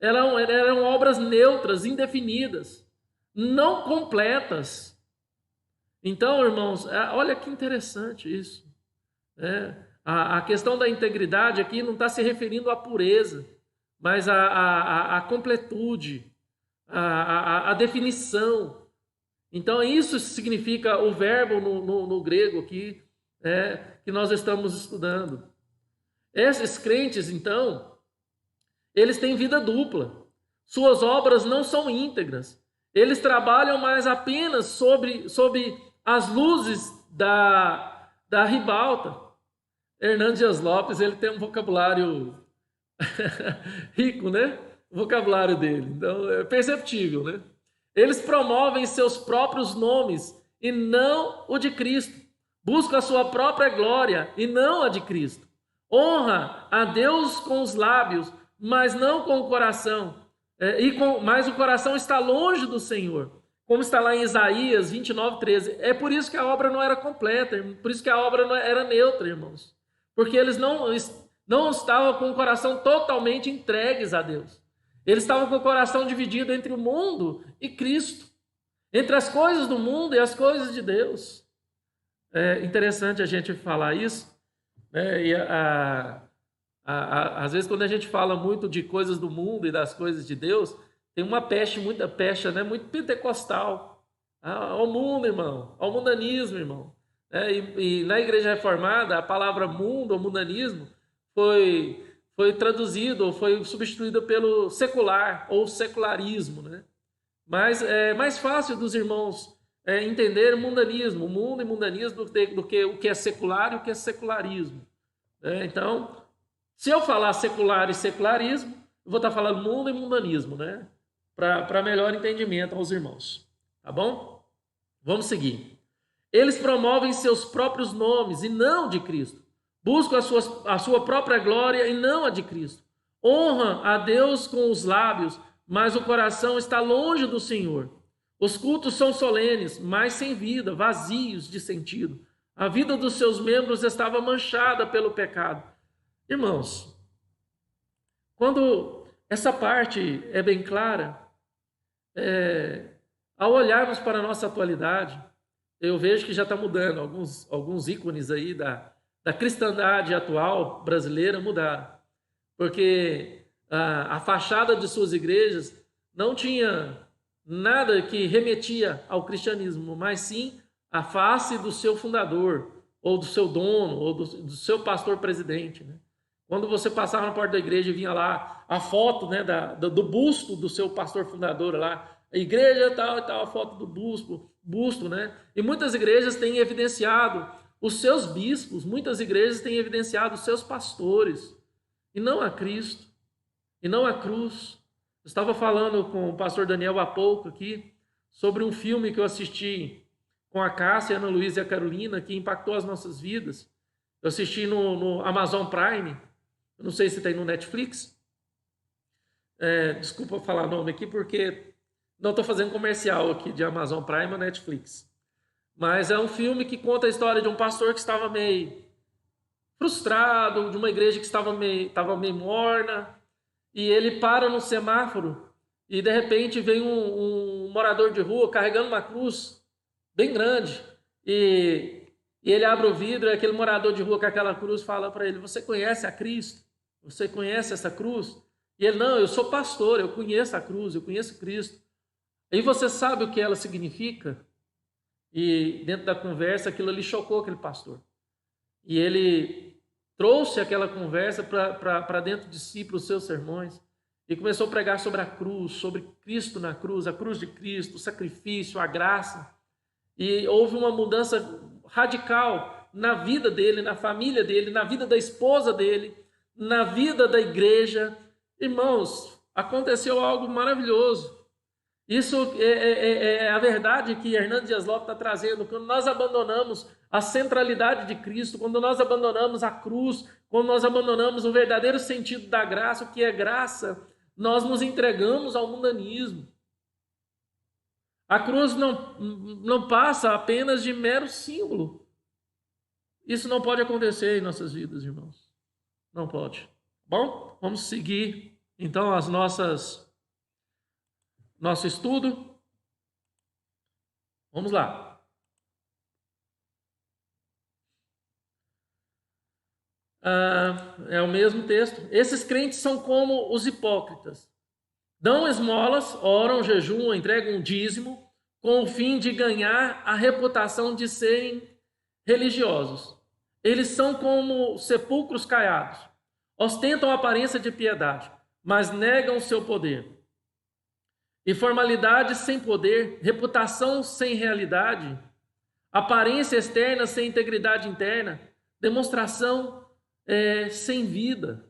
Eram obras neutras, indefinidas, não completas. Então, irmãos, olha que interessante isso. A questão da integridade aqui não está se referindo à pureza, mas à completude, à definição. Então, isso significa o verbo no grego aqui, que nós estamos estudando. Esses crentes, então, eles têm vida dupla. Suas obras não são íntegras. Eles trabalham mais apenas sobre as luzes da ribalta. Hernando Dias Lopes, ele tem um vocabulário rico, né? O vocabulário dele. Então, é perceptível, né? Eles promovem seus próprios nomes e não o de Cristo. Buscam a sua própria glória e não a de Cristo. Honra a Deus com os lábios, mas não com o coração. Mas o coração está longe do Senhor. Como está lá em Isaías 29:13. É por isso que a obra não era completa, por isso que a obra não era neutra, irmãos. Porque eles não estavam com o coração totalmente entregues a Deus. Eles estavam com o coração dividido entre o mundo e Cristo. Entre as coisas do mundo e as coisas de Deus. É interessante a gente falar isso, né? E às vezes, quando a gente fala muito de coisas do mundo e das coisas de Deus, tem uma muita pecha, né? Muito pentecostal. Ao mundo, irmão, ao mundanismo, irmão. E na Igreja Reformada, a palavra mundo ou mundanismo foi traduzido, foi substituída pelo secular ou secularismo, né? Mas é mais fácil dos irmãos entender mundanismo, o mundo e mundanismo, do que o que é secular e o que é secularismo. Então, se eu falar secular e secularismo, eu vou estar falando mundo e mundanismo, né? Para melhor entendimento aos irmãos. Tá bom? Vamos seguir. Eles promovem seus próprios nomes e não de Cristo. Buscam a sua própria glória e não a de Cristo. Honram a Deus com os lábios, mas o coração está longe do Senhor. Os cultos são solenes, mas sem vida, vazios de sentido. A vida dos seus membros estava manchada pelo pecado. Irmãos, quando essa parte é bem clara, ao olharmos para a nossa atualidade, eu vejo que já está mudando. Alguns ícones aí da cristandade atual brasileira mudaram. Porque a fachada de suas igrejas não tinha nada que remetia ao cristianismo, mas sim a face do seu fundador, ou do seu dono, ou do seu pastor presidente, né? Quando você passava na porta da igreja e vinha lá a foto, né, do busto do seu pastor fundador lá, a igreja tal e tal, a foto do busto, né? E muitas igrejas têm evidenciado os seus bispos, muitas igrejas têm evidenciado os seus pastores, e não a Cristo, e não a cruz. Eu estava falando com o pastor Daniel há pouco aqui sobre um filme que eu assisti com a Cássia, a Ana Luísa e a Carolina, que impactou as nossas vidas. Eu assisti no Amazon Prime, eu não sei se tem no Netflix. Desculpa falar nome aqui, porque não estou fazendo comercial aqui de Amazon Prime ou Netflix. Mas é um filme que conta a história de um pastor que estava meio frustrado, de uma igreja que estava meio morna, e ele para no semáforo e de repente vem um morador de rua carregando uma cruz bem grande, e ele abre o vidro e aquele morador de rua com aquela cruz fala para ele: você conhece a Cristo? Você conhece essa cruz? E ele: não, eu sou pastor, eu conheço a cruz, eu conheço Cristo. E você sabe o que ela significa? E dentro da conversa, aquilo ali chocou aquele pastor. E ele trouxe aquela conversa para dentro de si, para os seus sermões, e começou a pregar sobre a cruz, sobre Cristo na cruz, a cruz de Cristo, o sacrifício, a graça. E houve uma mudança radical na vida dele, na família dele, na vida da esposa dele, na vida da igreja. Irmãos, aconteceu algo maravilhoso. Isso é a verdade que Hernando Dias Lopes está trazendo. Quando nós abandonamos a centralidade de Cristo, quando nós abandonamos a cruz, quando nós abandonamos o verdadeiro sentido da graça, o que é graça, nós nos entregamos ao mundanismo. A cruz não passa apenas de mero símbolo. Isso não pode acontecer em nossas vidas, irmãos. Não pode. Bom, vamos seguir então nosso estudo. Vamos lá. É o mesmo texto. Esses crentes são como os hipócritas. Dão esmolas, oram, jejuam, entregam um dízimo, com o fim de ganhar a reputação de serem religiosos. Eles são como sepulcros caiados. Ostentam a aparência de piedade, mas negam o seu poder. E formalidade sem poder, reputação sem realidade, aparência externa sem integridade interna, demonstração sem vida.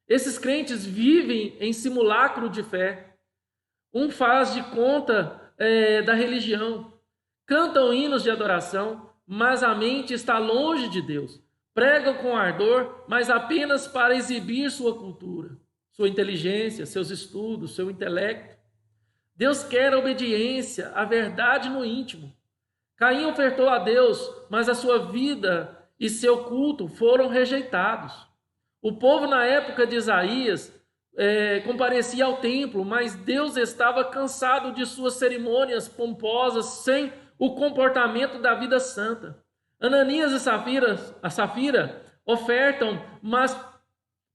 Esses crentes vivem em simulacro de fé. Um faz de conta da religião. Cantam hinos de adoração, mas a mente está longe de Deus. Pregam com ardor, mas apenas para exibir sua cultura, sua inteligência, seus estudos, seu intelecto. Deus quer a obediência, a verdade no íntimo. Caim ofertou a Deus, mas a sua vida e seu culto foram rejeitados. O povo na época de Isaías comparecia ao templo, mas Deus estava cansado de suas cerimônias pomposas, sem o comportamento da vida santa. Ananias e Safira ofertam, mas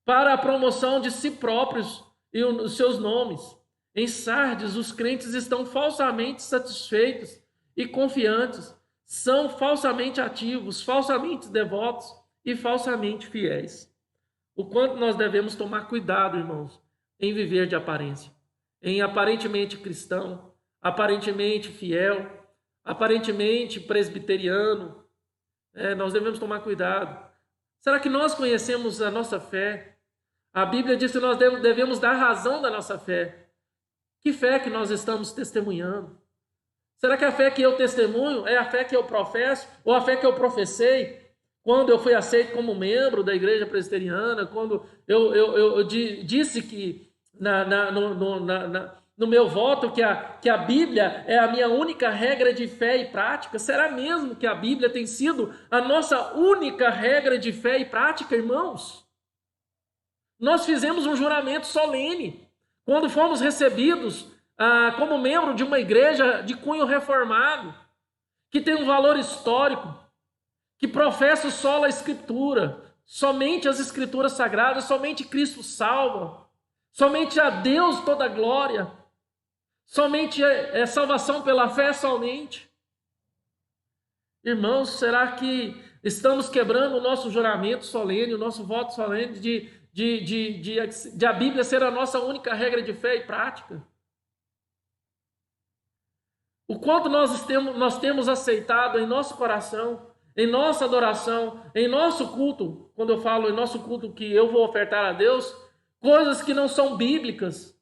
para a promoção de si próprios e os seus nomes. Em Sardes, os crentes estão falsamente satisfeitos e confiantes, são falsamente ativos, falsamente devotos e falsamente fiéis. O quanto nós devemos tomar cuidado, irmãos, em viver de aparência, em aparentemente cristão, aparentemente fiel, aparentemente presbiteriano. Nós devemos tomar cuidado. Será que nós conhecemos a nossa fé? A Bíblia diz que nós devemos dar razão da nossa fé. Que fé que nós estamos testemunhando? Será que a fé que eu testemunho é a fé que eu professo ou a fé que eu professei quando eu fui aceito como membro da igreja presbiteriana, quando eu disse que no meu voto que a Bíblia é a minha única regra de fé e prática? Será mesmo que a Bíblia tem sido a nossa única regra de fé e prática, irmãos? Nós fizemos um juramento solene quando fomos recebidos como membro de uma igreja de cunho reformado, que tem um valor histórico, que professa só a Escritura, somente as Escrituras sagradas, somente Cristo salva, somente a Deus toda a glória, somente salvação pela fé somente. Irmãos, será que estamos quebrando o nosso juramento solene, o nosso voto solene de a Bíblia ser a nossa única regra de fé e prática? O quanto nós temos aceitado em nosso coração, em nossa adoração, em nosso culto, quando eu falo em nosso culto que eu vou ofertar a Deus, coisas que não são bíblicas,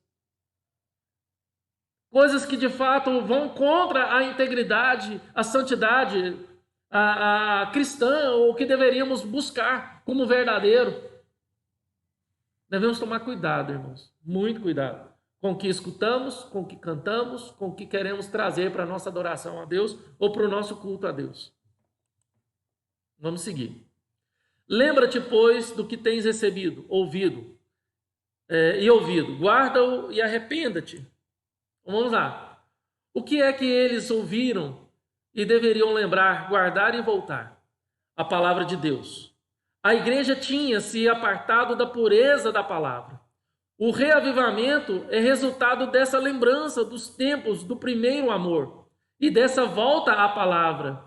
coisas que de fato vão contra a integridade, a santidade a cristã, ou que deveríamos buscar como verdadeiro. Devemos tomar cuidado, irmãos, muito cuidado com o que escutamos, com o que cantamos, com o que queremos trazer para a nossa adoração a Deus ou para o nosso culto a Deus. Vamos seguir. Lembra-te, pois, do que tens recebido, ouvido, guarda-o e arrependa-te. Vamos lá. O que é que eles ouviram e deveriam lembrar, guardar e voltar? A palavra de Deus. A igreja tinha se apartado da pureza da palavra. O reavivamento é resultado dessa lembrança dos tempos do primeiro amor. e dessa volta à palavra.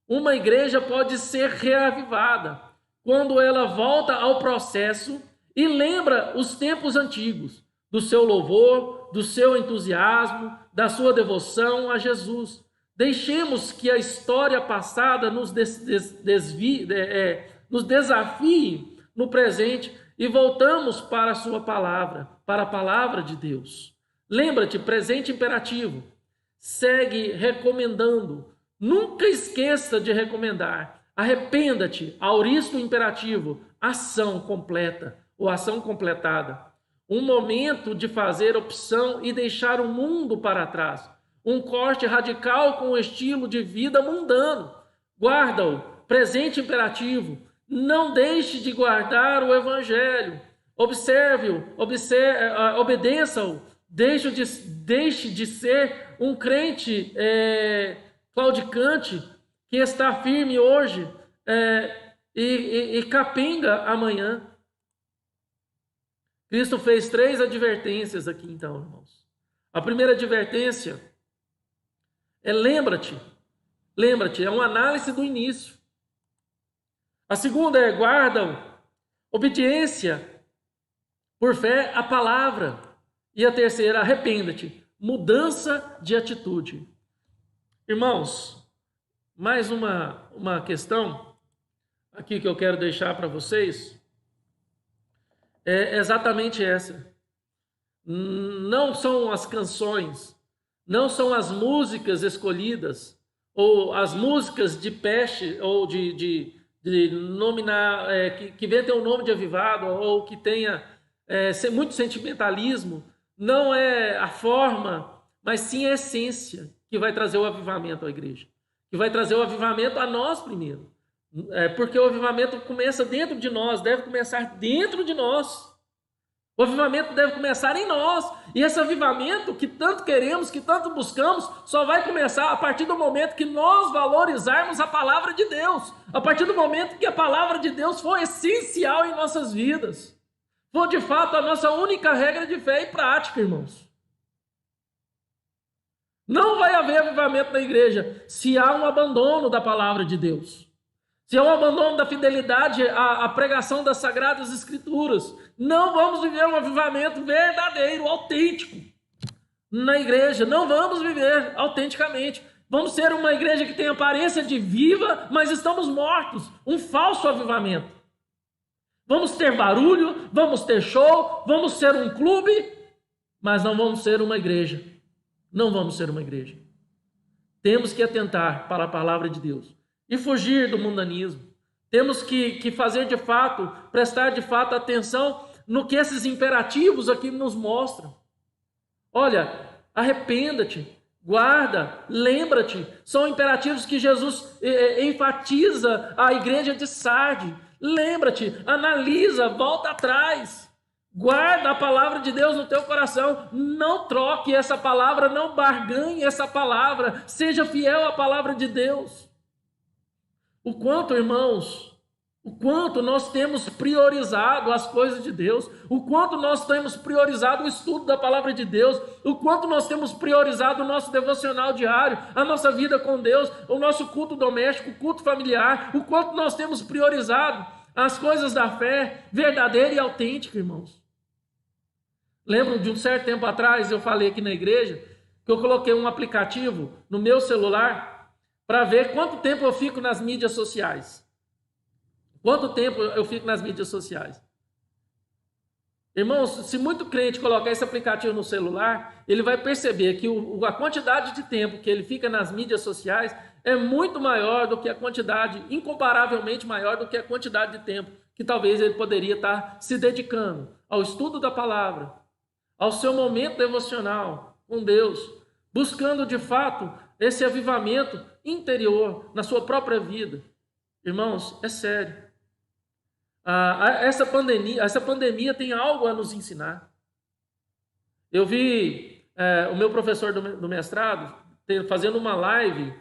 Uma igreja pode ser reavivada quando ela volta ao processo e lembra os tempos antigos, do seu louvor, do seu entusiasmo, da sua devoção a Jesus. Deixemos que a história passada nos desafie no presente e voltamos para a sua palavra, para a palavra de Deus. Lembra-te, presente imperativo. Segue recomendando. Nunca esqueça de recomendar. Arrependa-te, auristo imperativo, ação completa ou ação completada. Um momento de fazer opção e deixar o mundo para trás. Um corte radical com o estilo de vida mundano. Guarda-o, presente imperativo. Não deixe de guardar o evangelho. Observe-o, obedeça-o. Deixe de ser um crente claudicante que está firme hoje e capenga amanhã. Cristo fez 3 advertências aqui então, irmãos. A primeira advertência é lembra-te, é uma análise do início. A segunda é guarda, obediência por fé à palavra. E a terceira, arrependa-te, mudança de atitude. Irmãos, mais uma questão aqui que eu quero deixar para vocês é exatamente essa. Não são as canções, não são as músicas escolhidas, ou as músicas de peste, ou de nominar, que venha ter um nome de avivado, ou que tenha muito sentimentalismo. Não é a forma, mas sim a essência que vai trazer o avivamento à igreja. Que vai trazer o avivamento a nós primeiro. Porque o avivamento começa dentro de nós, deve começar dentro de nós. O avivamento deve começar em nós. E esse avivamento que tanto queremos, que tanto buscamos, só vai começar a partir do momento que nós valorizarmos a palavra de Deus. A partir do momento que a palavra de Deus for essencial em nossas vidas. For de fato a nossa única regra de fé e prática, irmãos. Não vai haver avivamento na igreja se há um abandono da palavra de Deus. Se há um abandono da fidelidade à pregação das Sagradas Escrituras. Não vamos viver um avivamento verdadeiro, autêntico na igreja. Não vamos viver autenticamente. Vamos ser uma igreja que tem aparência de viva, mas estamos mortos. Um falso avivamento. Vamos ter barulho, vamos ter show, vamos ser um clube, mas não vamos ser uma igreja. Não vamos ser uma igreja. Temos que atentar para a palavra de Deus e fugir do mundanismo. Temos que fazer de fato, prestar de fato atenção no que esses imperativos aqui nos mostram. Olha, arrependa-te, guarda, lembra-te. São imperativos que Jesus enfatiza à igreja de Sardes. Lembra-te, analisa, volta atrás. Guarda a palavra de Deus no teu coração. Não troque essa palavra, não barganhe essa palavra. Seja fiel à palavra de Deus. O quanto, irmãos, o quanto nós temos priorizado as coisas de Deus, o quanto nós temos priorizado o estudo da palavra de Deus, o quanto nós temos priorizado o nosso devocional diário, a nossa vida com Deus, o nosso culto doméstico, o culto familiar, o quanto nós temos priorizado as coisas da fé verdadeira e autêntica, irmãos. Lembro de um certo tempo atrás, eu falei aqui na igreja, que eu coloquei um aplicativo no meu celular para ver quanto tempo eu fico nas mídias sociais. Quanto tempo eu fico nas mídias sociais? Irmãos, se muito crente colocar esse aplicativo no celular, ele vai perceber que a quantidade de tempo que ele fica nas mídias sociais é muito maior do que a quantidade, incomparavelmente maior do que a quantidade de tempo que talvez ele poderia estar se dedicando ao estudo da palavra, ao seu momento devocional com Deus, buscando de fato esse avivamento interior na sua própria vida. Irmãos, é sério. Essa pandemia tem algo a nos ensinar. Eu vi o meu professor do mestrado fazendo uma live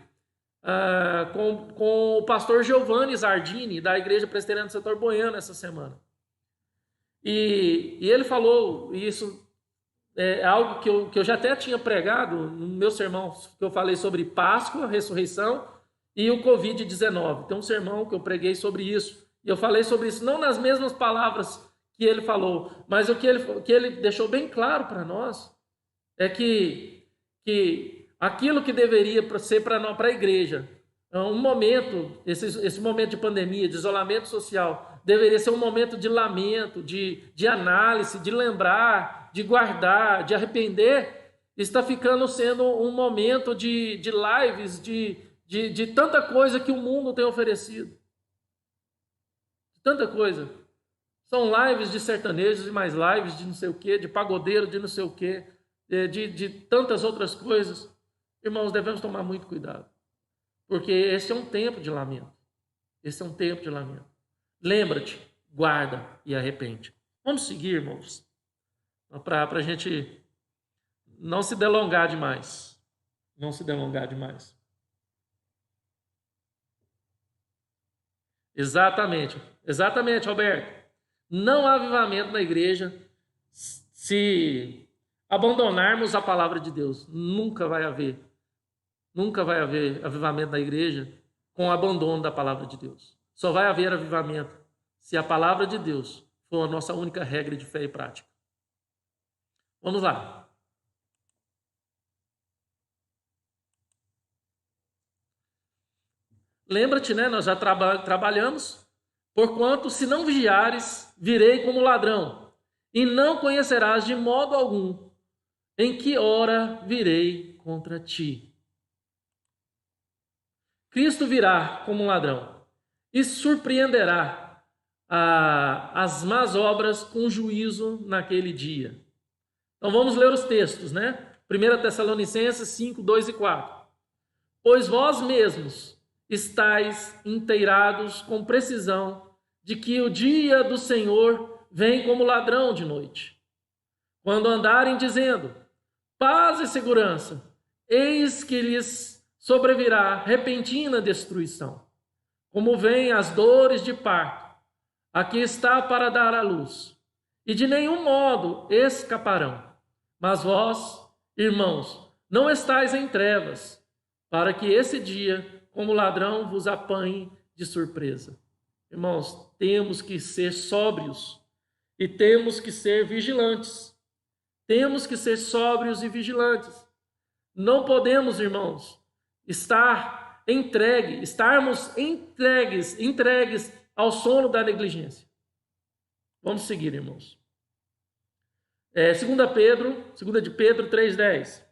com o pastor Giovanni Zardini, da Igreja Presbiteriana do Setor Boiano, essa semana. E ele falou, e isso algo que eu já até tinha pregado no meu sermão, que eu falei sobre Páscoa, ressurreição e o Covid-19. Tem um sermão que eu preguei sobre isso. E eu falei sobre isso, não nas mesmas palavras que ele falou, mas o que ele deixou bem claro para nós é que aquilo que deveria ser para a igreja, um momento, esse momento de pandemia, de isolamento social, deveria ser um momento de lamento, de análise, de lembrar, de guardar, de arrepender, está ficando sendo um momento de lives, de tanta coisa que o mundo tem oferecido. Tanta coisa. São lives de sertanejos e mais lives de não sei o quê, de pagodeiro de não sei o quê, de tantas outras coisas. Irmãos, devemos tomar muito cuidado. Porque esse é um tempo de lamento. Esse é um tempo de lamento. Lembra-te, guarda e arrepende. Vamos seguir, irmãos, para a gente não se delongar demais. Não se delongar demais. Exatamente, Roberto. Não há avivamento na igreja se abandonarmos a palavra de Deus. Nunca vai haver avivamento na igreja com o abandono da palavra de Deus. Só vai haver avivamento se a palavra de Deus for a nossa única regra de fé e prática. Vamos lá. Lembra-te, né? Nós já trabalhamos. Porquanto, se não vigiares, virei como ladrão, e não conhecerás de modo algum em que hora virei contra ti. Cristo virá como um ladrão e surpreenderá as más obras com juízo naquele dia. Então vamos ler os textos, né? 1 Tessalonicenses 5, 2 e 4. Pois vós mesmos estáis inteirados com precisão de que o dia do Senhor vem como ladrão de noite. Quando andarem dizendo, paz e segurança, eis que lhes sobrevirá repentina destruição. Como vêm as dores de parto, aqui está para dar à luz, e de nenhum modo escaparão. Mas vós, irmãos, não estáis em trevas, para que esse dia, como ladrão, vos apanhe de surpresa. Irmãos, temos que ser sóbrios e temos que ser vigilantes. Temos que ser sóbrios e vigilantes. Não podemos, irmãos, estarmos entregues ao sono da negligência. Vamos seguir, irmãos. 2 de Pedro 3,10.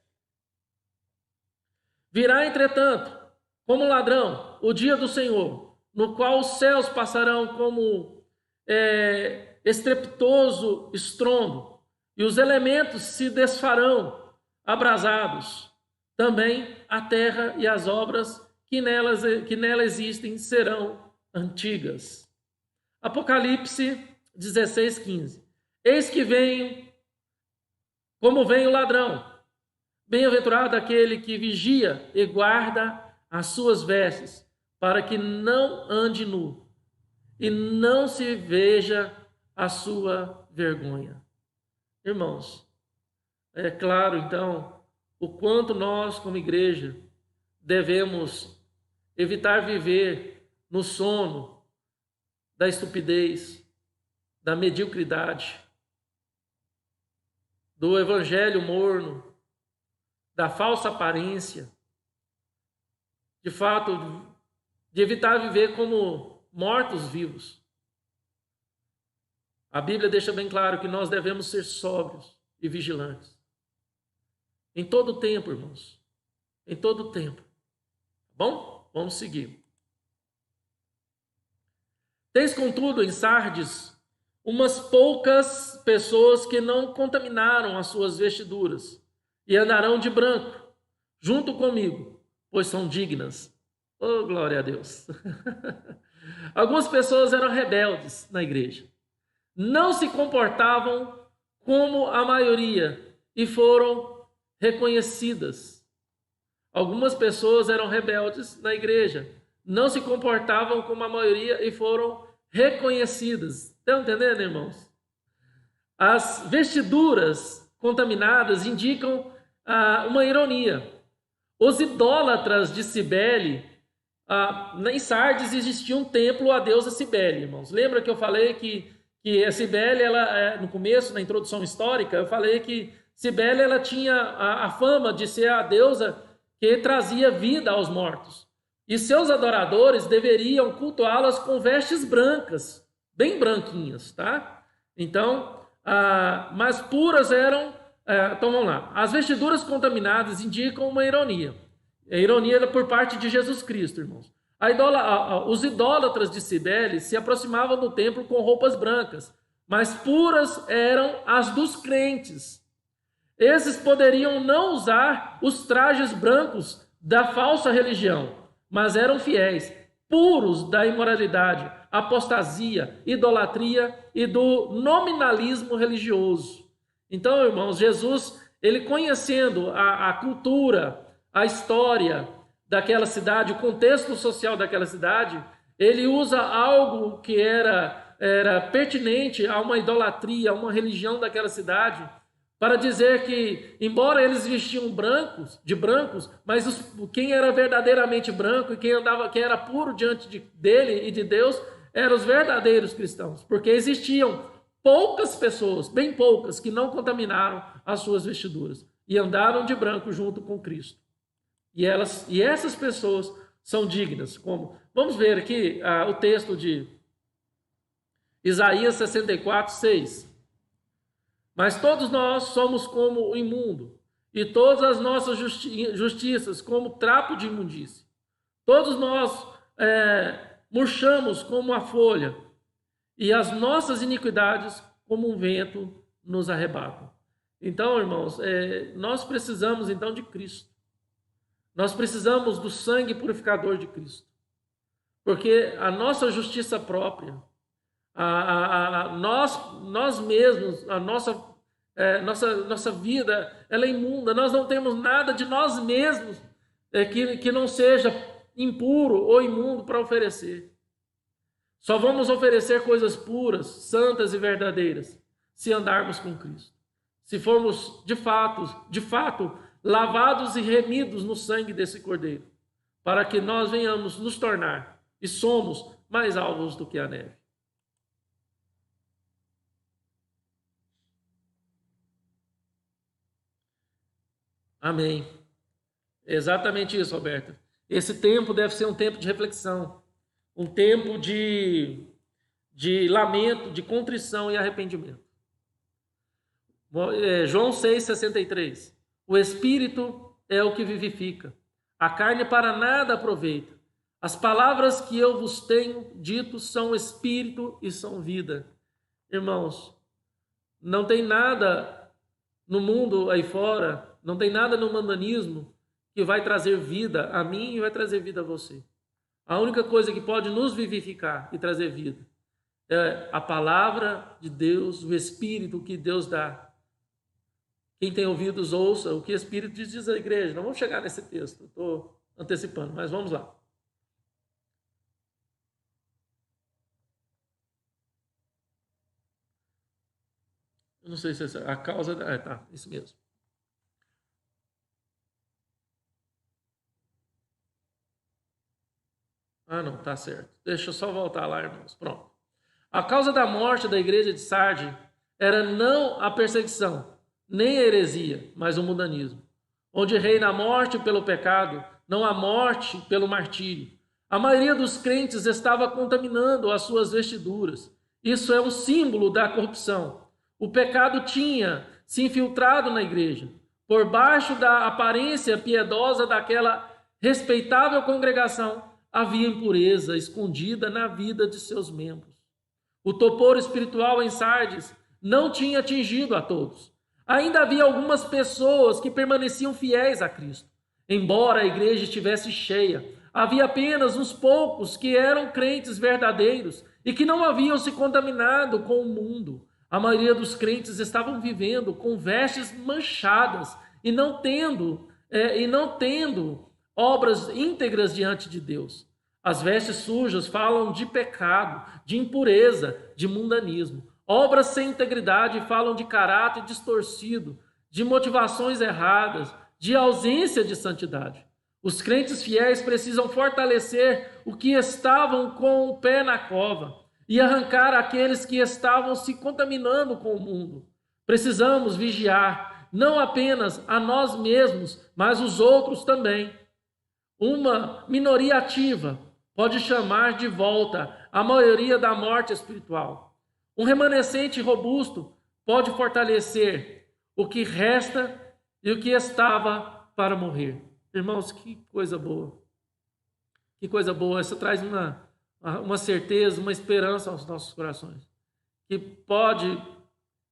Virá, entretanto, como ladrão, o dia do Senhor, no qual os céus passarão como estrepitoso estrondo, e os elementos se desfarão abrasados. Também a terra e as obras que nela existem serão antigas. Apocalipse 16:15. Eis que venho, como vem o ladrão. Bem-aventurado aquele que vigia e guarda as suas vestes, para que não ande nu e não se veja a sua vergonha. Irmãos, é claro, então, o quanto nós, como igreja, devemos evitar viver no sono da estupidez, da mediocridade, do evangelho morno, da falsa aparência, de fato, de evitar viver como mortos-vivos. A Bíblia deixa bem claro que nós devemos ser sóbrios e vigilantes. Em todo o tempo, irmãos. Em todo o tempo. Bom? Vamos seguir. Tens, contudo, em Sardes, umas poucas pessoas que não contaminaram as suas vestiduras e andarão de branco, junto comigo, pois são dignas. Oh, glória a Deus! Algumas pessoas eram rebeldes na igreja. Não se comportavam como a maioria e foram reconhecidas. Algumas pessoas eram rebeldes na igreja. Não se comportavam como a maioria e foram reconhecidas. Estão entendendo, irmãos? As vestiduras contaminadas indicam uma ironia. Os idólatras de Cibele, em Sardes existia um templo à deusa Cibele, irmãos. Lembra que eu falei que a Cibele, no começo, na introdução histórica, eu falei que Cibele ela tinha a fama de ser a deusa que trazia vida aos mortos. E seus adoradores deveriam cultuá-las com vestes brancas, bem branquinhas, tá? Então, mas puras eram... então vamos lá. As vestiduras contaminadas indicam uma ironia. A ironia é por parte de Jesus Cristo, irmãos. Os idólatras de Cibele se aproximavam do templo com roupas brancas, mas puras eram as dos crentes. Esses poderiam não usar os trajes brancos da falsa religião, mas eram fiéis, puros da imoralidade, apostasia, idolatria e do nominalismo religioso. Então, irmãos, Jesus, ele conhecendo a cultura, a história daquela cidade, o contexto social daquela cidade, ele usa algo que era pertinente a uma idolatria, a uma religião daquela cidade, para dizer que, embora eles vestiam de brancos, mas quem era verdadeiramente branco e quem era puro diante dele e de Deus, eram os verdadeiros cristãos, porque existiam poucas pessoas, bem poucas, que não contaminaram as suas vestiduras e andaram de branco junto com Cristo. E essas pessoas são dignas, como... Vamos ver aqui o texto de Isaías 64, 6. Mas todos nós somos como o imundo, e todas as nossas justiças como trapo de imundície. Todos nós murchamos como a folha, e as nossas iniquidades como um vento nos arrebatam. Então, irmãos, nós precisamos então de Cristo. Nós precisamos do sangue purificador de Cristo. Porque a nossa justiça própria, nós mesmos, a nossa vida, ela é imunda. Nós não temos nada de nós mesmos que não seja impuro ou imundo para oferecer. Só vamos oferecer coisas puras, santas e verdadeiras se andarmos com Cristo. Se formos de fato, lavados e remidos no sangue desse Cordeiro, para que nós venhamos nos tornar, e somos, mais alvos do que a neve. Amém. Exatamente isso, Roberto. Esse tempo deve ser um tempo de reflexão, um tempo de lamento, de contrição e arrependimento. João 6,63. O Espírito é o que vivifica. A carne para nada aproveita. As palavras que eu vos tenho dito são Espírito e são vida. Irmãos, não tem nada no mundo aí fora, não tem nada no mundanismo que vai trazer vida a mim e vai trazer vida a você. A única coisa que pode nos vivificar e trazer vida é a palavra de Deus, o Espírito que Deus dá. Quem tem ouvidos, ouça o que o Espírito diz à igreja. Não vamos chegar nesse texto, estou antecipando, mas vamos lá. Eu não sei se a causa... tá, isso mesmo. Não, tá certo. Deixa eu só voltar lá, irmãos. Pronto. A causa da morte da igreja de Sardes era não a perseguição, nem a heresia, mas o mundanismo. Onde reina a morte pelo pecado, não a morte pelo martírio. A maioria dos crentes estava contaminando as suas vestiduras. Isso é um símbolo da corrupção. O pecado tinha se infiltrado na igreja. Por baixo da aparência piedosa daquela respeitável congregação, havia impureza escondida na vida de seus membros. O topor espiritual em Sardes não tinha atingido a todos. Ainda havia algumas pessoas que permaneciam fiéis a Cristo. Embora a igreja estivesse cheia, havia apenas uns poucos que eram crentes verdadeiros e que não haviam se contaminado com o mundo. A maioria dos crentes estavam vivendo com vestes manchadas e não tendo obras íntegras diante de Deus. As vestes sujas falam de pecado, de impureza, de mundanismo. Obras sem integridade falam de caráter distorcido, de motivações erradas, de ausência de santidade. Os crentes fiéis precisam fortalecer o que estavam com o pé na cova e arrancar aqueles que estavam se contaminando com o mundo. Precisamos vigiar, não apenas a nós mesmos, mas os outros também. Uma minoria ativa pode chamar de volta a maioria da morte espiritual. Um remanescente robusto pode fortalecer o que resta e o que estava para morrer. Irmãos, que coisa boa. Que coisa boa. Isso traz uma certeza, uma esperança aos nossos corações. Que pode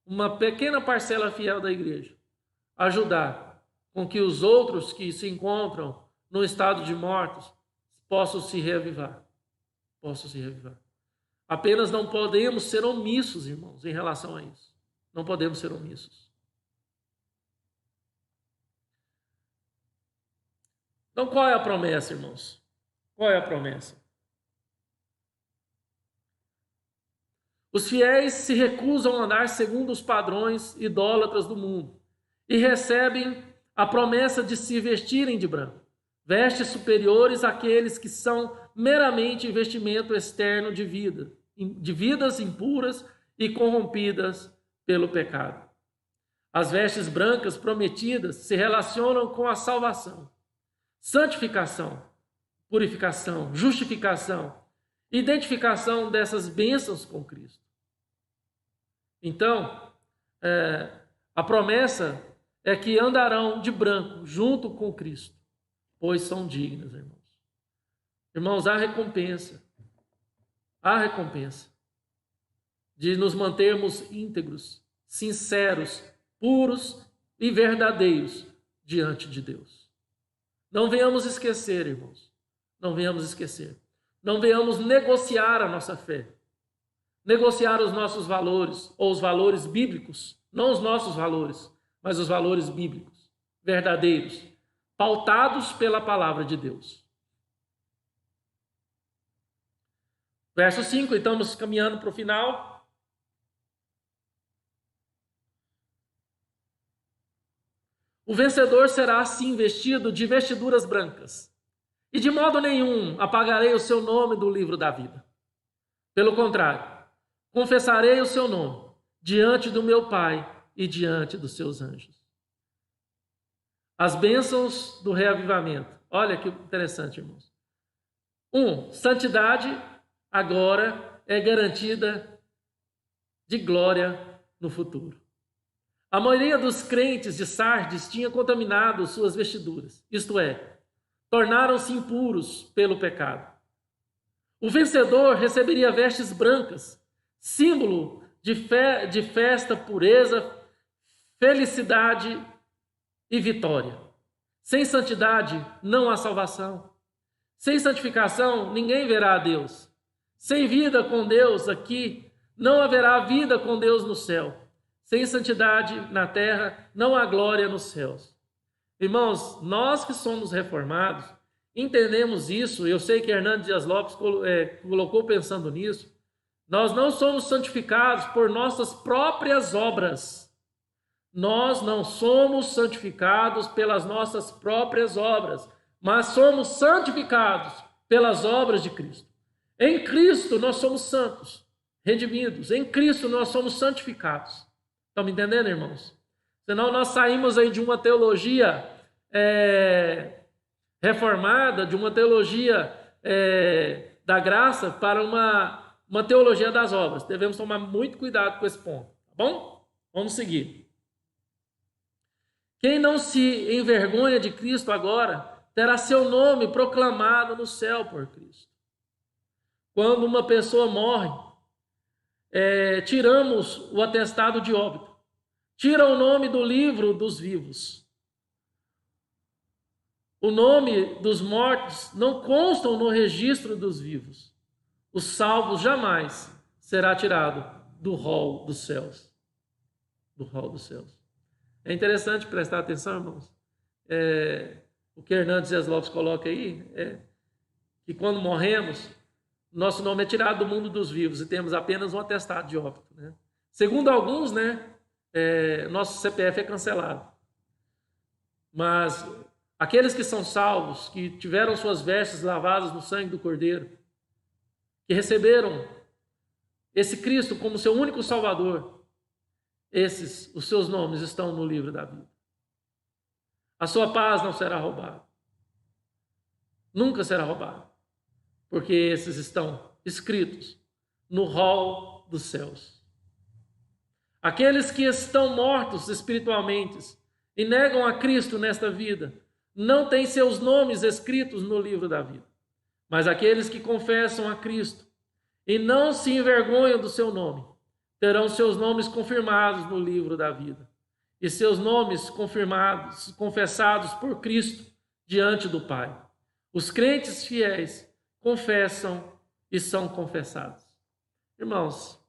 uma pequena parcela fiel da igreja ajudar com que os outros que se encontram no estado de mortos possam se reavivar. Possam se reavivar. Apenas não podemos ser omissos, irmãos, em relação a isso. Não podemos ser omissos. Então, qual é a promessa, irmãos? Qual é a promessa? Os fiéis se recusam a andar segundo os padrões idólatras do mundo e recebem a promessa de se vestirem de branco, vestes superiores àqueles que são meramente vestimento externo de vidas impuras e corrompidas pelo pecado. As vestes brancas prometidas se relacionam com a salvação, santificação, purificação, justificação, identificação dessas bênçãos com Cristo. Então, a promessa é que andarão de branco junto com Cristo, pois são dignos, irmãos. Irmãos, há recompensa de nos mantermos íntegros, sinceros, puros e verdadeiros diante de Deus. Não venhamos esquecer, irmãos. Não venhamos esquecer. Não venhamos negociar a nossa fé. Negociar os nossos valores, ou os valores bíblicos. Não os nossos valores, mas os valores bíblicos, verdadeiros, pautados pela palavra de Deus. Verso 5, estamos caminhando para o final. O vencedor será assim vestido de vestiduras brancas, e de modo nenhum apagarei o seu nome do livro da vida. Pelo contrário, confessarei o seu nome diante do meu Pai e diante dos seus anjos. As bênçãos do reavivamento. Olha que interessante, irmãos. 1. Santidade agora é garantida de glória no futuro. A maioria dos crentes de Sardes tinha contaminado suas vestiduras, isto é, tornaram-se impuros pelo pecado. O vencedor receberia vestes brancas, símbolo de festa, pureza, felicidade e vitória. Sem santidade não há salvação. Sem santificação ninguém verá a Deus. Sem vida com Deus aqui, não haverá vida com Deus no céu. Sem santidade na terra, não há glória nos céus. Irmãos, nós que somos reformados, entendemos isso. Eu sei que Hernando Dias Lopes colocou pensando nisso. Nós não somos santificados por nossas próprias obras. Nós não somos santificados pelas nossas próprias obras, mas somos santificados pelas obras de Cristo. Em Cristo nós somos santos, redimidos. Em Cristo nós somos santificados. Estão me entendendo, irmãos? Senão nós saímos aí de uma teologia reformada, de uma teologia da graça para uma teologia das obras. Devemos tomar muito cuidado com esse ponto, tá bom? Vamos seguir. Quem não se envergonha de Cristo agora, terá seu nome proclamado no céu por Cristo. Quando uma pessoa morre, tiramos o atestado de óbito. Tira o nome do livro dos vivos. O nome dos mortos não constam no registro dos vivos. Os salvos jamais será tirado do rol dos céus. Do rol dos céus. É interessante prestar atenção, irmãos. O que Hernando Dias Lopes coloca aí é que quando morremos, nosso nome é tirado do mundo dos vivos e temos apenas um atestado de óbito, né? Segundo alguns, nosso CPF é cancelado. Mas aqueles que são salvos, que tiveram suas vestes lavadas no sangue do Cordeiro, que receberam esse Cristo como seu único Salvador, os seus nomes estão no livro da vida. A sua paz não será roubada. Nunca será roubada. Porque esses estão escritos no rol dos céus. Aqueles que estão mortos espiritualmente e negam a Cristo nesta vida, não têm seus nomes escritos no livro da vida. Mas aqueles que confessam a Cristo e não se envergonham do seu nome, terão seus nomes confirmados no livro da vida. E seus nomes confirmados, confessados por Cristo diante do Pai. Os crentes fiéis confessam e são confessados. Irmãos,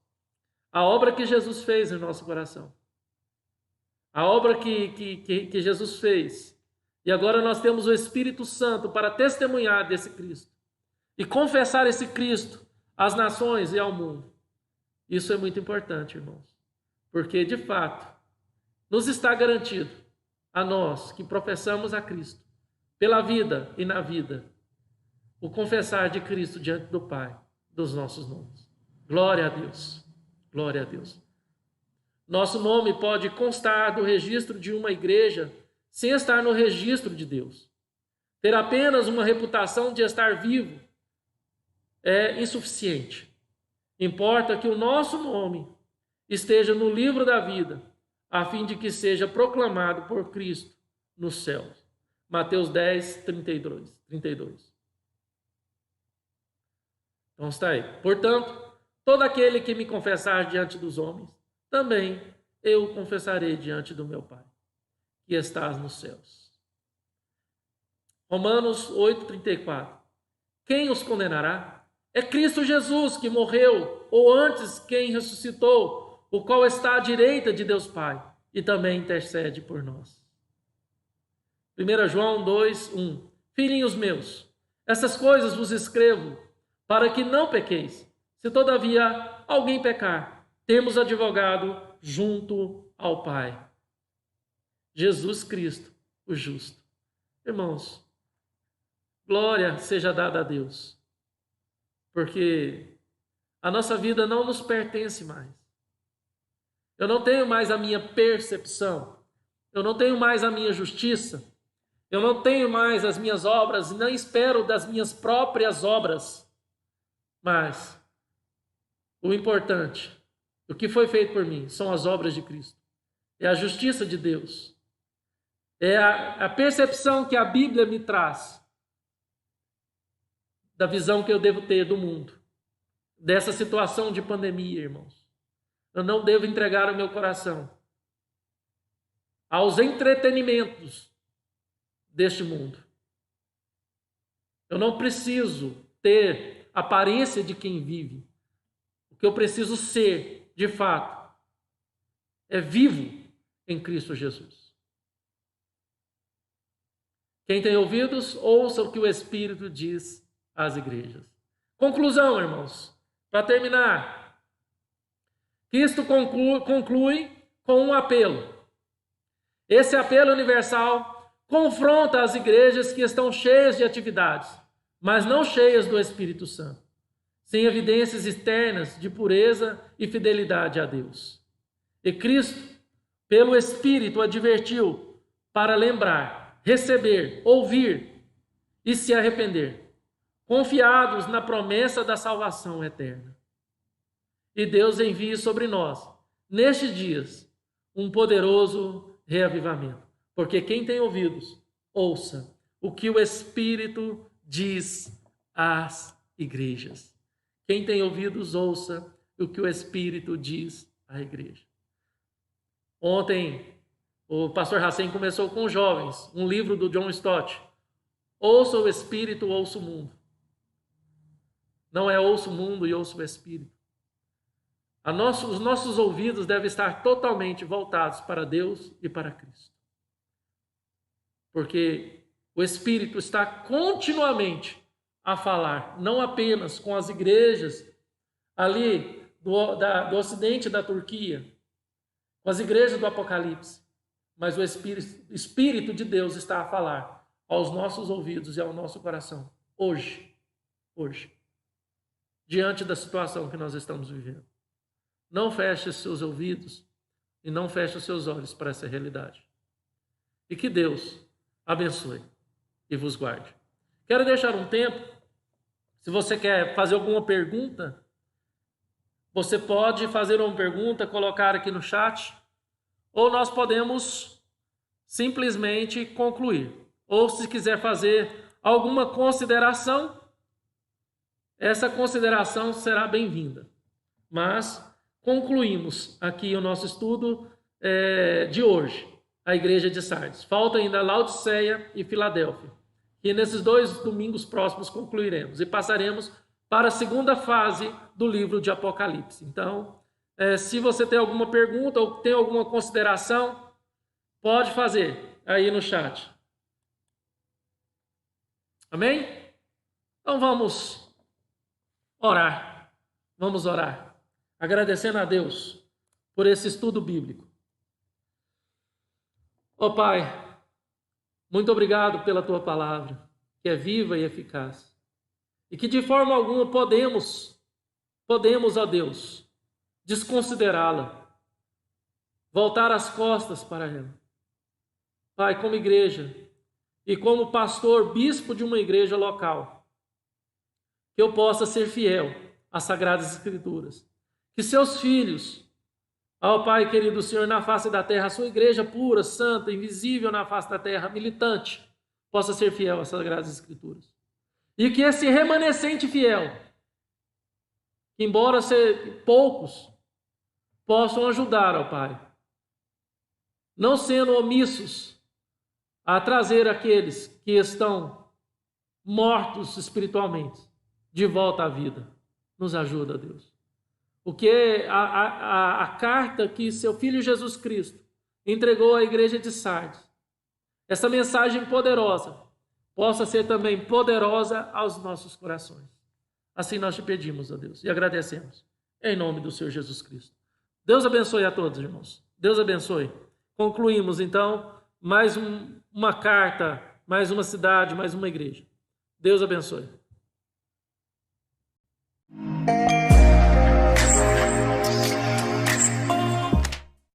a obra que Jesus fez em nosso coração, a obra que Jesus fez, e agora nós temos o Espírito Santo para testemunhar desse Cristo e confessar esse Cristo às nações e ao mundo. Isso é muito importante, irmãos, porque de fato nos está garantido a nós que professamos a Cristo pela vida e na vida o confessar de Cristo diante do Pai dos nossos nomes. Glória a Deus. Glória a Deus. Nosso nome pode constar do registro de uma igreja sem estar no registro de Deus. Ter apenas uma reputação de estar vivo é insuficiente. Importa que o nosso nome esteja no livro da vida, a fim de que seja proclamado por Cristo nos céus. Mateus 10, 32. Então está aí. Portanto, todo aquele que me confessar diante dos homens, também eu o confessarei diante do meu Pai, que estás nos céus. Romanos 8:34. Quem os condenará? É Cristo Jesus que morreu, ou antes quem ressuscitou, o qual está à direita de Deus Pai e também intercede por nós. 1 João 2:1. Filhinhos meus, essas coisas vos escrevo para que não pequeis. Se todavia alguém pecar, temos advogado junto ao Pai, Jesus Cristo, o justo. Irmãos, glória seja dada a Deus, porque a nossa vida não nos pertence mais. Eu não tenho mais a minha percepção, eu não tenho mais a minha justiça, eu não tenho mais as minhas obras e não espero das minhas próprias obras. Mas o importante, o que foi feito por mim, são as obras de Cristo. É a justiça de Deus. É a percepção que a Bíblia me traz da visão que eu devo ter do mundo, dessa situação de pandemia, irmãos. Eu não devo entregar o meu coração aos entretenimentos deste mundo. Eu não preciso ter aparência de quem vive. O que eu preciso ser, de fato, é vivo em Cristo Jesus. Quem tem ouvidos, ouça o que o Espírito diz às igrejas. Conclusão, irmãos. Para terminar, Cristo conclui com um apelo. Esse apelo universal confronta as igrejas que estão cheias de atividades, mas não cheias do Espírito Santo, sem evidências externas de pureza e fidelidade a Deus. E Cristo, pelo Espírito, advertiu para lembrar, receber, ouvir e se arrepender, confiados na promessa da salvação eterna. E Deus envie sobre nós, nestes dias, um poderoso reavivamento. Porque quem tem ouvidos, ouça o que o Espírito diz às igrejas. Quem tem ouvidos, ouça o que o Espírito diz à igreja. Ontem, o pastor Hacem começou com os jovens, um livro do John Stott. Ouça o Espírito, ouça o mundo. Não é ouça o mundo e ouça o Espírito. Os nossos ouvidos devem estar totalmente voltados para Deus e para Cristo. Porque o Espírito está continuamente a falar, não apenas com as igrejas ali do ocidente da Turquia, com as igrejas do Apocalipse, mas o Espírito de Deus está a falar aos nossos ouvidos e ao nosso coração, hoje, diante da situação que nós estamos vivendo. Não feche os seus ouvidos e não feche os seus olhos para essa realidade. E que Deus abençoe e vos guarde. Quero deixar um tempo, se você quer fazer alguma pergunta, você pode fazer uma pergunta, colocar aqui no chat, ou nós podemos simplesmente concluir. Ou se quiser fazer alguma consideração, essa consideração será bem-vinda. Mas concluímos aqui o nosso estudo de hoje, a igreja de Sardes. Falta ainda Laodiceia e Filadélfia. E nesses 2 domingos próximos concluiremos e passaremos para a segunda fase do livro de Apocalipse. Então, se você tem alguma pergunta ou tem alguma consideração, pode fazer aí no chat. Amém? Então vamos orar. Vamos orar. Agradecendo a Deus por esse estudo bíblico. Ó Pai, muito obrigado pela Tua palavra, que é viva e eficaz. E que de forma alguma podemos, ó Deus, desconsiderá-la, voltar as costas para ela. Pai, como igreja e como pastor, bispo de uma igreja local, que eu possa ser fiel às Sagradas Escrituras. Que seus filhos, ó Pai querido Senhor, na face da terra, a sua igreja pura, santa, invisível na face da terra, militante, possa ser fiel às Sagradas Escrituras. E que esse remanescente fiel, que embora ser poucos, possam ajudar, ó Pai, não sendo omissos a trazer aqueles que estão mortos espiritualmente de volta à vida. Nos ajuda, Deus. Porque a carta que seu Filho Jesus Cristo entregou à igreja de Sardes, essa mensagem poderosa, possa ser também poderosa aos nossos corações. Assim nós te pedimos, ó Deus, e agradecemos, em nome do Senhor Jesus Cristo. Deus abençoe a todos, irmãos. Deus abençoe. Concluímos, então, mais uma carta, mais uma cidade, mais uma igreja. Deus abençoe.